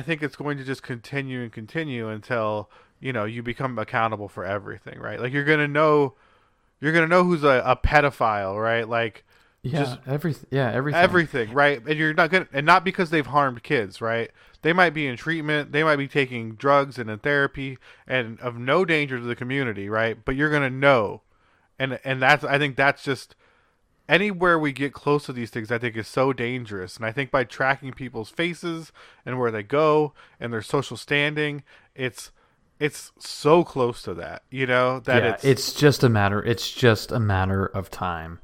think it's going to just continue and continue until you know you become accountable for everything, right? Like you're gonna know who's a pedophile, right? Like just Everything. everything, right? And you're not gonna, and not because they've harmed kids, right? They might be in treatment, they might be taking drugs and in therapy, and of no danger to the community, right? But you're gonna know, and that's I think that's just anywhere we get close to these things, I think is so dangerous. And I think by tracking people's faces and where they go and their social standing, it's so close to that, you know, that it's just a matter of time.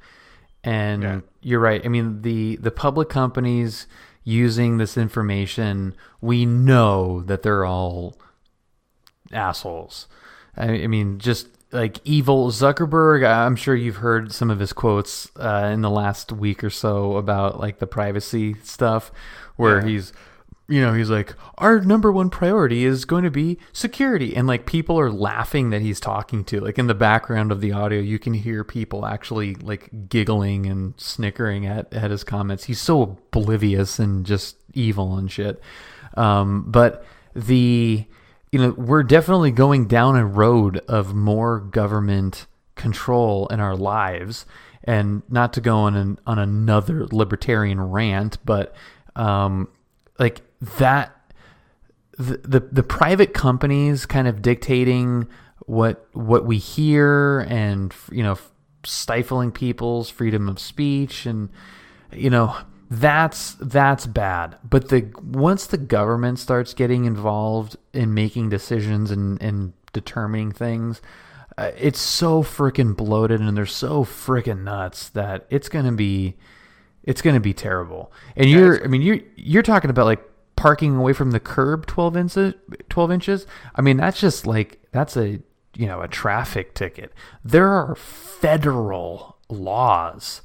And you're right. I mean, the public companies using this information, we know that they're all assholes. I mean, just like evil Zuckerberg. I'm sure you've heard some of his quotes in the last week or so about like the privacy stuff, where he's like, our number one priority is going to be security. And like people are laughing that he's talking to, like in the background of the audio, you can hear people actually like giggling and snickering at his comments. He's so oblivious and just evil and shit. But we're definitely going down a road of more government control in our lives. And not to go on another libertarian rant, but like that, the private companies kind of dictating what we hear, and stifling people's freedom of speech, and that's bad. But once the government starts getting involved in making decisions and determining things, it's so freaking bloated and they're so freaking nuts that it's gonna be terrible. And you're talking about like parking away from the curb 12 inches. I mean, that's just like, that's a traffic ticket. There are federal laws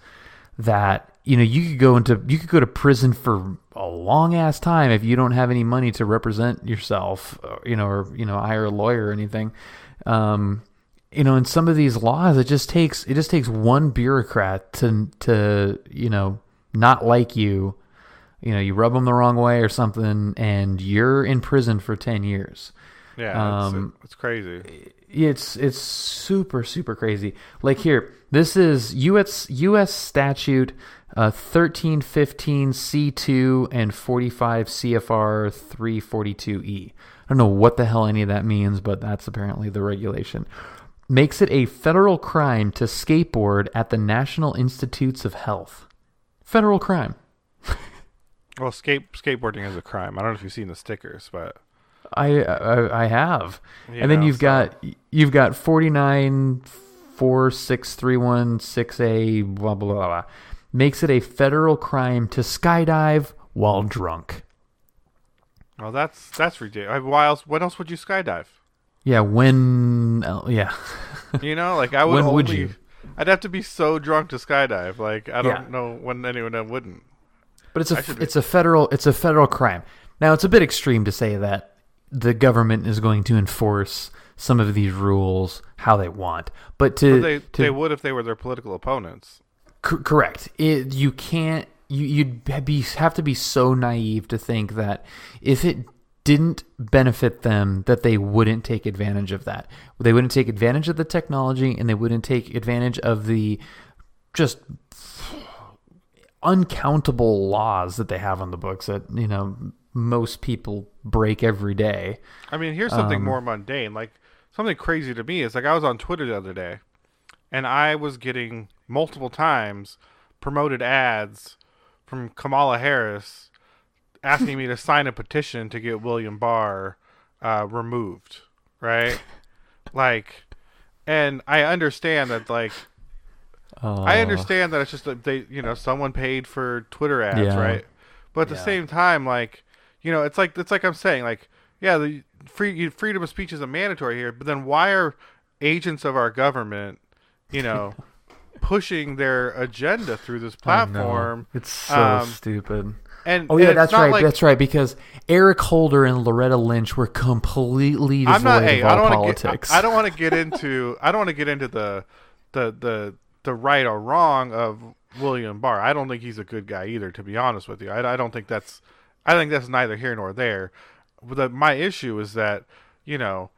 that you could go to prison for a long ass time if you don't have any money to represent yourself, or hire a lawyer or anything. In some of these laws, it just takes one bureaucrat to not like you. You rub them the wrong way or something, and you're in prison for 10 years. Yeah, it's crazy. It's super, super crazy. Like here, this is U.S. statute 1315 C2 and 45 CFR 342E. I don't know what the hell any of that means, but that's apparently the regulation. Makes it a federal crime to skateboard at the National Institutes of Health. Federal crime. Well, skateboarding is a crime. I don't know if you've seen the stickers, but I have. And then you've got 494631 blah blah blah. Makes it a federal crime to skydive while drunk. Well, that's ridiculous. What else would you skydive? Yeah, yeah. Like I would. When would you? I'd have to be so drunk to skydive. Like I don't know when anyone wouldn't. But it's a federal crime. Now it's a bit extreme to say that the government is going to enforce some of these rules how they want. But they would if they were their political opponents. Correct. You can't. You'd have to be so naive to think that if it didn't benefit them, that they wouldn't take advantage of that. They wouldn't take advantage of the technology, and they wouldn't take advantage of the just uncountable laws that they have on the books that, you know, most people break every day. I mean, here's something more mundane. Like, something crazy to me is, like, I was on Twitter the other day, and I was getting multiple times promoted ads from Kamala Harris asking me to sign a petition to get William Barr removed, right? Like, and I understand that, like, I understand that it's just that they, you know, someone paid for Twitter ads, right? But at the same time, like, you know, it's like I'm saying, like, yeah, the freedom of speech is a mandatory here, but then why are agents of our government, you know, pushing their agenda through this platform? It's so stupid. And that's right. Like, that's right. Because Eric Holder and Loretta Lynch were completely devoid of all politics. I don't want to get into. I don't want to get into the right or wrong of William Barr. I don't think he's a good guy either, to be honest with you. I don't think that's. I think that's neither here nor there. But my issue is that, you know,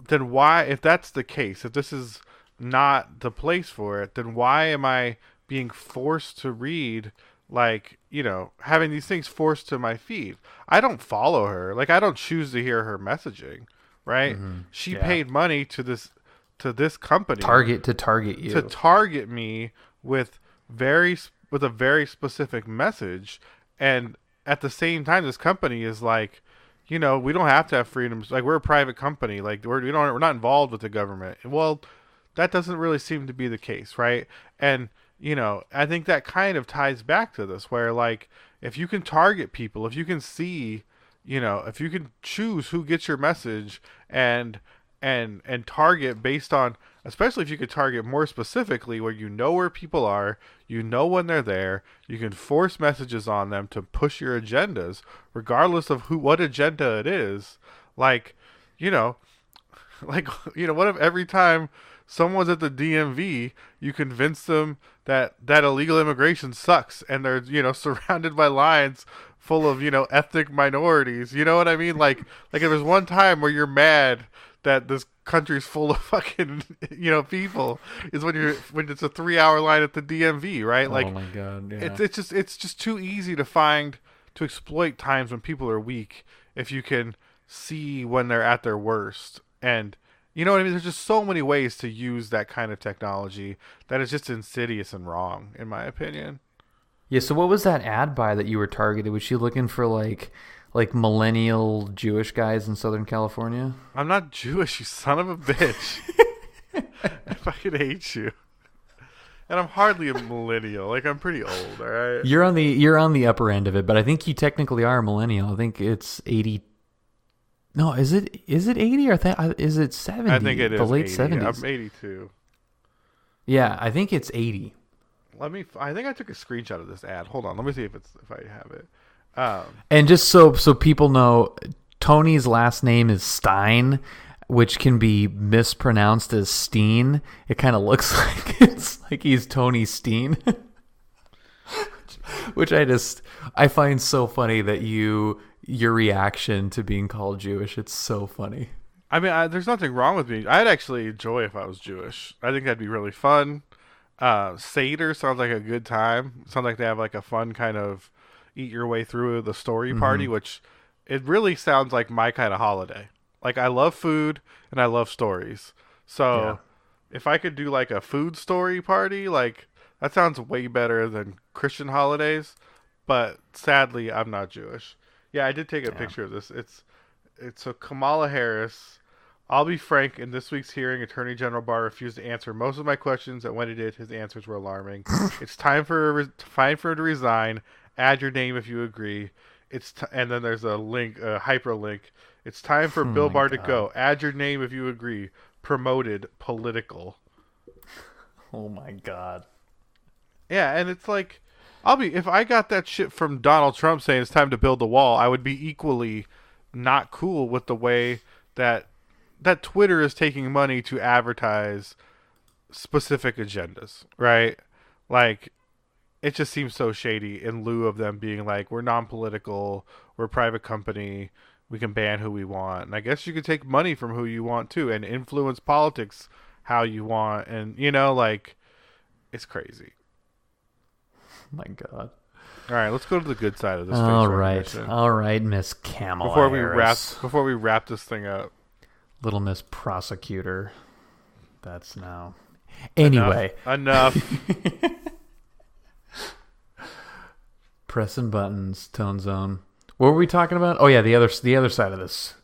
then why, if that's the case, if this is not the place for it, then why am I being forced to read, like, you know, having these things forced to my feed? I don't follow her. Like, I don't choose to hear her messaging, right? She paid money to this company to target you, to target me with a very specific message. And at the same time, this company is like, you know, we don't have to have freedoms. Like, we're a private company. Like, we're not involved with the government. Well, that doesn't really seem to be the case, right? And, you know, I think that kind of ties back to this, where, like, if you can target people, if you can see, you know, if you can choose who gets your message and target based on, especially if you could target more specifically where you know where people are, you know when they're there, you can force messages on them to push your agendas, regardless of what agenda it is. Like, you know, what if every time someone's at the DMV, you convince them that illegal immigration sucks and they're, you know, surrounded by lines full of, you know, ethnic minorities. You know what I mean? Like if there's one time where you're mad that this country's full of fucking, you know, people, is when it's a 3-hour line at the DMV, right? Like, oh my God, yeah. It's just too easy to exploit times when people are weak if you can see when they're at their worst. And you know what I mean? There's just so many ways to use that kind of technology that is just insidious and wrong, in my opinion. Yeah, so what was that ad buy that you were targeted? Was she looking for like millennial Jewish guys in Southern California? I'm not Jewish, you son of a bitch. I fucking hate you. And I'm hardly a millennial. Like, I'm pretty old, all right? You're on the upper end of it, but I think you technically are a millennial. I think it's 80. No, is it 80 or is it 70? I think it is the late 80. 70s. I'm 82. Yeah, I think it's 80. I think I took a screenshot of this ad. Hold on, let me see if I have it. And just so people know, Tony's last name is Stein, which can be mispronounced as Steen. It kind of looks like it's like he's Tony Steen, which I find so funny that your reaction to being called Jewish. It's so funny. I mean, there's nothing wrong with me. I'd actually enjoy if I was Jewish. I think that'd be really fun. Seder sounds like a good time. Sounds like they have like a fun kind of eat your way through the story party, which it really sounds like my kind of holiday. Like, I love food and I love stories. So if I could do like a food story party, like, that sounds way better than Christian holidays. But sadly, I'm not Jewish. Yeah, I did take a picture of this. It's so Kamala Harris. I'll be frank, in this week's hearing, Attorney General Barr refused to answer most of my questions, and when he did, his answers were alarming. It's time for him to resign. Add your name if you agree. And then there's a link, a hyperlink. It's time for Bill Barr to go. Add your name if you agree. Promoted political. Oh my God. Yeah, and it's like, if I got that shit from Donald Trump saying it's time to build the wall, I would be equally not cool with the way that Twitter is taking money to advertise specific agendas, right? Like, it just seems so shady in lieu of them being like, we're non-political, we're a private company, we can ban who we want. And I guess you could take money from who you want too and influence politics how you want. And, like, it's crazy. My God. All right, let's go to the good side of this. All right, Miss Kamala Before we wrap this thing up. Little Miss Prosecutor. That's now. Anyway. Enough. Pressing buttons, Tone Zone. What were we talking about? Oh yeah, the other side of this.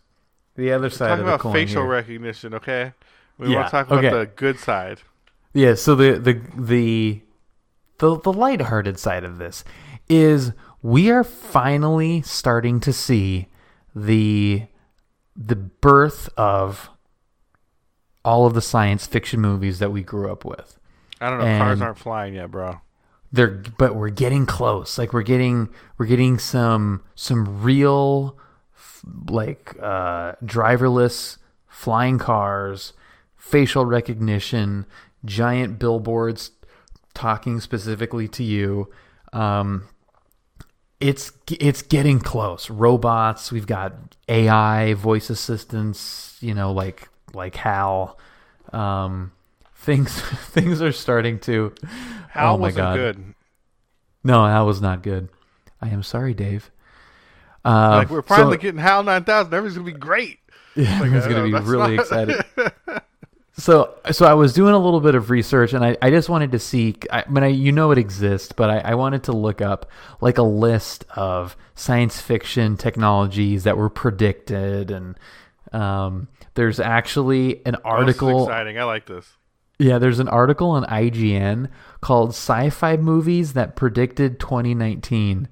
The other side of the coin. Talking about facial recognition, okay? We want to talk about the good side. Yeah, so the lighthearted side of this is we are finally starting to see the birth of all of the science fiction movies that we grew up with. I don't know, cars aren't flying yet, bro. But we're getting close. Like we're getting some real driverless flying cars, facial recognition, giant billboards talking specifically to you. It's getting close. Robots. We've got AI voice assistants. Like Hal. Things are starting to. Hal wasn't good. No, Hal was not good. I am sorry, Dave. We're finally getting Hal 9000. Everything's gonna be great. Yeah, everyone's gonna be really excited. So I was doing a little bit of research, and I just wanted to see. It exists, but I wanted to look up like a list of science fiction technologies that were predicted, and there's actually an article. This is exciting. I like this. Yeah, there's an article on IGN called "Sci-Fi Movies That Predicted 2019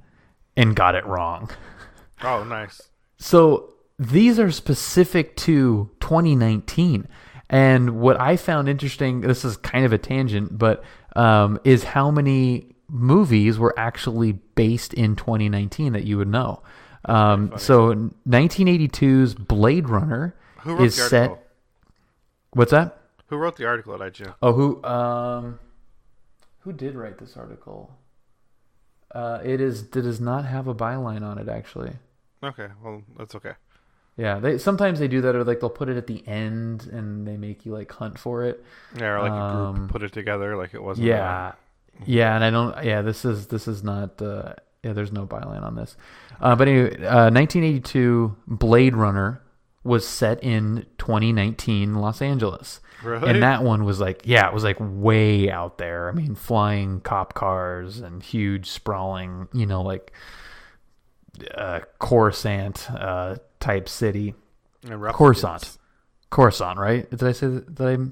and Got It Wrong." Oh, nice. So these are specific to 2019. And what I found interesting, this is kind of a tangent, but is how many movies were actually based in 2019 that you would know. So 1982's Blade Runner is set. What's that? Who wrote the article at IGN? Oh, who did write this article? It does not have a byline on it, actually. Okay, well, that's okay. Yeah, sometimes they do that, or like they'll put it at the end and they make you like hunt for it. Yeah, or like a group put it together like it wasn't. Yeah, and I don't. Yeah, this is not. There's no byline on this. But anyway, 1982 Blade Runner was set in 2019 Los Angeles. Really? And that one was like, it was like way out there. I mean, flying cop cars and huge sprawling, Coruscant type city. Coruscant, right? Did I say that?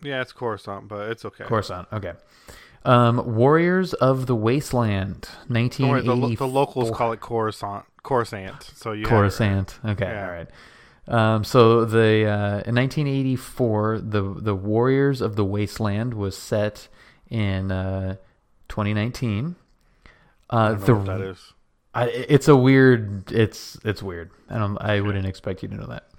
Yeah, it's Coruscant, but it's okay. Coruscant, okay. Warriors of the Wasteland, 1984. The locals call it Coruscant. So you Coruscant. Right. Okay, yeah. All right. So in 1984, the Warriors of the Wasteland was set in 2019. I don't know what that is. It's a weird. It's weird. I wouldn't expect you to know that.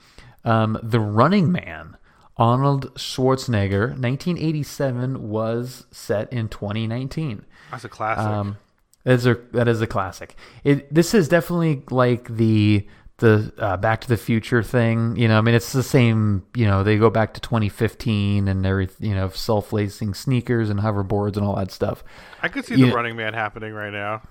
The Running Man, Arnold Schwarzenegger, 1987 was set in 2019. That's a classic. That is a classic. This is definitely like the Back to the Future thing. It's the same. They go back to 2015 and everything. Self-lacing sneakers and hoverboards and all that stuff. I could see the Running Man happening right now.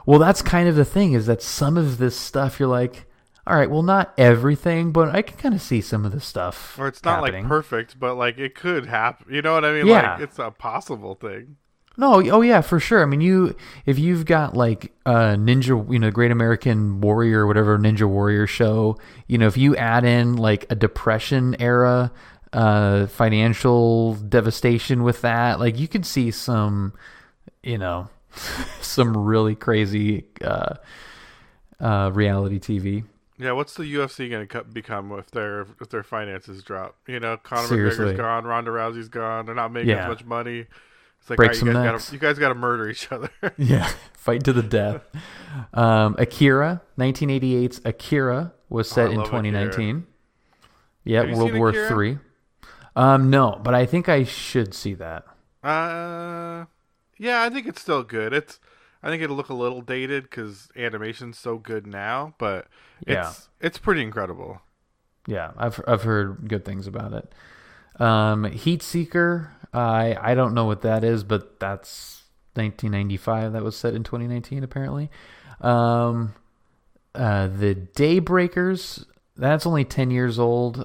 Well, that's kind of the thing, is that some of this stuff you're like, all right, well, not everything, but I can kind of see some of this stuff. Or it's not happening. Like perfect, but like it could happen. You know what I mean? Yeah. Like it's a possible thing. No, oh yeah, for sure. I mean, if you've got like a Ninja, Great American Warrior, whatever Ninja Warrior show, if you add in like a Depression era financial devastation with that, like you could see some, some really crazy reality TV. Yeah, what's the UFC going to become if their finances drop? Conor Seriously. McGregor's gone, Ronda Rousey's gone. They're not making as much money. It's like, Break all right, some necks. you guys gotta murder each other. Yeah, fight to the death. Akira, 1988's Akira was set in love 2019. Yeah, Have you World seen War Akira? III. No, but I think I should see that. Yeah, I think it's still good. I think it'll look a little dated because animation's so good now, but it's pretty incredible. Yeah, I've heard good things about it. Heat Seeker, I don't know what that is, but that's 1995. That was set in 2019, apparently. The Daybreakers, that's only 10 years old,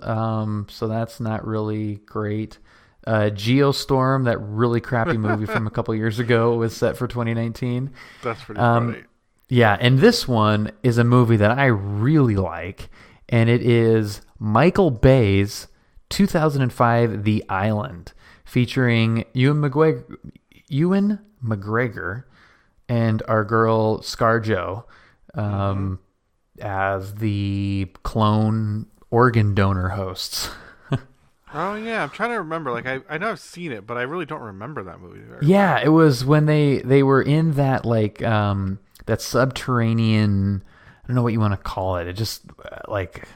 so that's not really great. Geostorm, that really crappy movie from a couple years ago, was set for 2019. That's pretty funny. Yeah, and this one is a movie that I really like, and it is Michael Bay's 2005 The Island, featuring Ewan McGregor and our girl ScarJo as the clone organ donor hosts. Oh yeah, I'm trying to remember. Like I know I've seen it, but I really don't remember that movie very Yeah, it was when they were in that that subterranean, I don't know what you want to call it. It just like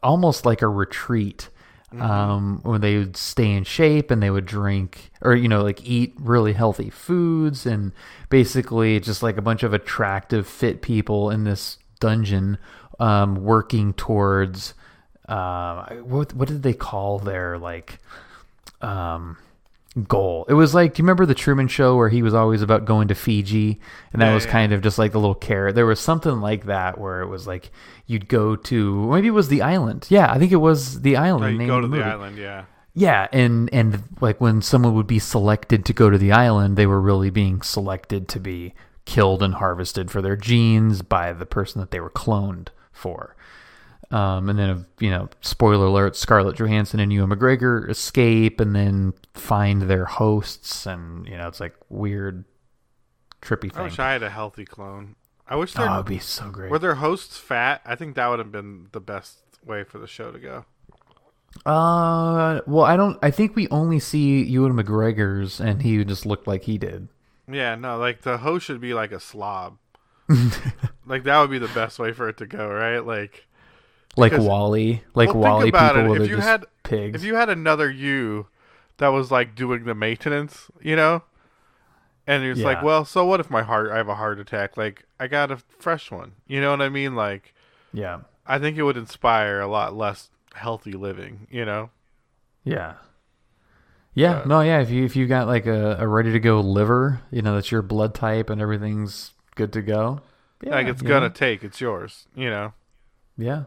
almost like a retreat. Where they would stay in shape and they would drink or like eat really healthy foods, and basically just like a bunch of attractive fit people in this dungeon working towards what did they call their goal? It was like, do you remember the Truman Show where he was always about going to Fiji, and that was kind of just like the little carrot? There was something like that where it was like you'd go to, maybe it was the island. Yeah, I think it was the island. you go to the island, yeah. Yeah, and like when someone would be selected to go to the island, they were really being selected to be killed and harvested for their genes by the person that they were cloned for. And then, spoiler alert, Scarlett Johansson and Ewan McGregor escape and then find their hosts, and, it's like weird, trippy thing. I wish I had a healthy clone. I wish that would be so great. Were their hosts fat? I think that would have been the best way for the show to go. Well, I think we only see Ewan McGregor's, and he just looked like he did. Yeah, no, like the host should be like a slob. Like that would be the best way for it to go, right? Like WALL-E, WALL-E people where they're just pigs. If you had another you that was like doing the maintenance, and it's like, well, so what if I have a heart attack? Like I got a fresh one. You know what I mean? Like, yeah, I think it would inspire a lot less healthy living. Yeah. If you got like a ready to go liver, that's your blood type and everything's good to go. Yeah, like it's it's yours. Yeah. Yeah.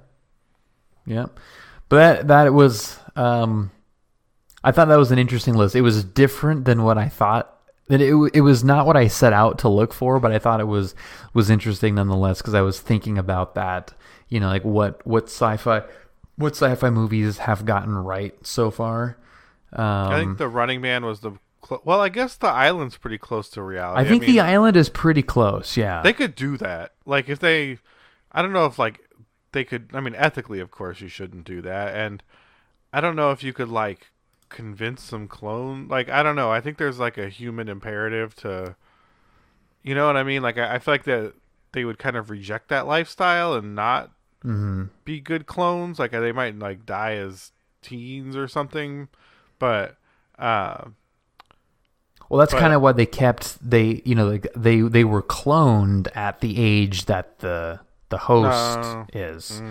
But that was, I thought that was an interesting list. It was different than what I thought. It was not what I set out to look for, but I thought it was interesting nonetheless, because I was thinking about that, like what sci-fi movies have gotten right so far. I think The Running Man was well, I guess The Island's pretty close to reality. I think The Island is pretty close, yeah. They could do that. Like if I don't know if they could, ethically, of course, you shouldn't do that. And I don't know if you could, convince some clone. I don't know. I think there's, a human imperative to, you know what I mean? I feel like that they would kind of reject that lifestyle and not be good clones. They might, die as teens or something. But, well, that's kind of why they they were cloned at the age that the host is.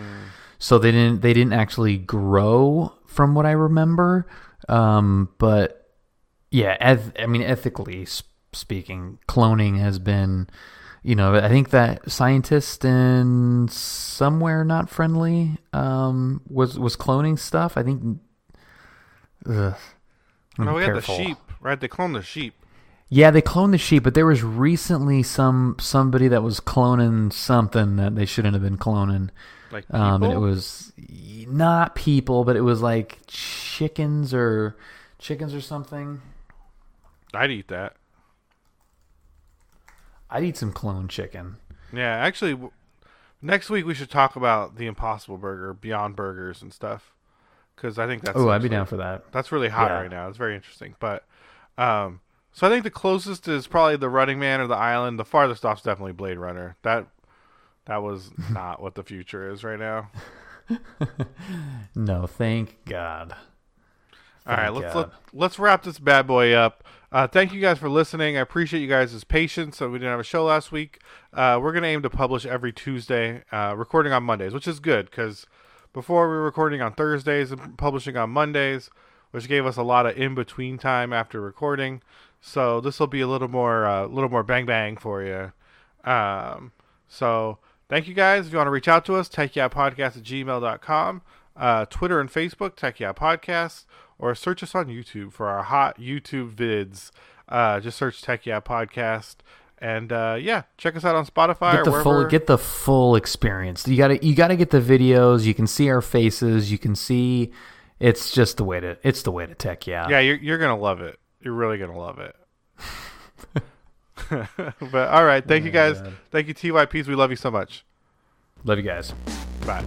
So they didn't actually grow, from what I remember. But yeah, ethically speaking, cloning has been, I think that scientist in Somewhere Not Friendly was cloning stuff. I think. We had the sheep, right? They cloned the sheep. Yeah, they cloned the sheep, but there was recently somebody that was cloning something that they shouldn't have been cloning. Like people? And it was not people, but it was like chickens or something. I'd eat that. I'd eat some clone chicken. Yeah, actually, next week we should talk about the Impossible Burger, Beyond Burgers and stuff, because I think that's. Oh, I'd be down for that. That's really hot right now. It's very interesting, but So I think the closest is probably the Running Man or the Island. The farthest off's definitely Blade Runner. That was not what the future is right now. No, thank God. All right, let's wrap this bad boy up. Thank you guys for listening. I appreciate you guys' patience. So we didn't have a show last week. We're gonna aim to publish every Tuesday, recording on Mondays, which is good because before we were recording on Thursdays and publishing on Mondays, which gave us a lot of in between time after recording. So this will be a little more bang bang for you. So thank you guys. If you want to reach out to us, techyeahpodcast@gmail.com, Twitter and Facebook, Tech Yeah Podcast, or search us on YouTube for our hot YouTube vids. Just search Tech Yeah Podcast, and check us out on Spotify. Get the full experience. You gotta get the videos. You can see our faces. You can see. It's just the way to Tech Yeah. Yeah, you're gonna love it. You're really gonna love it. But all right, thank you guys. God. Thank you, TYPs. We love you so much. Love you guys. Bye.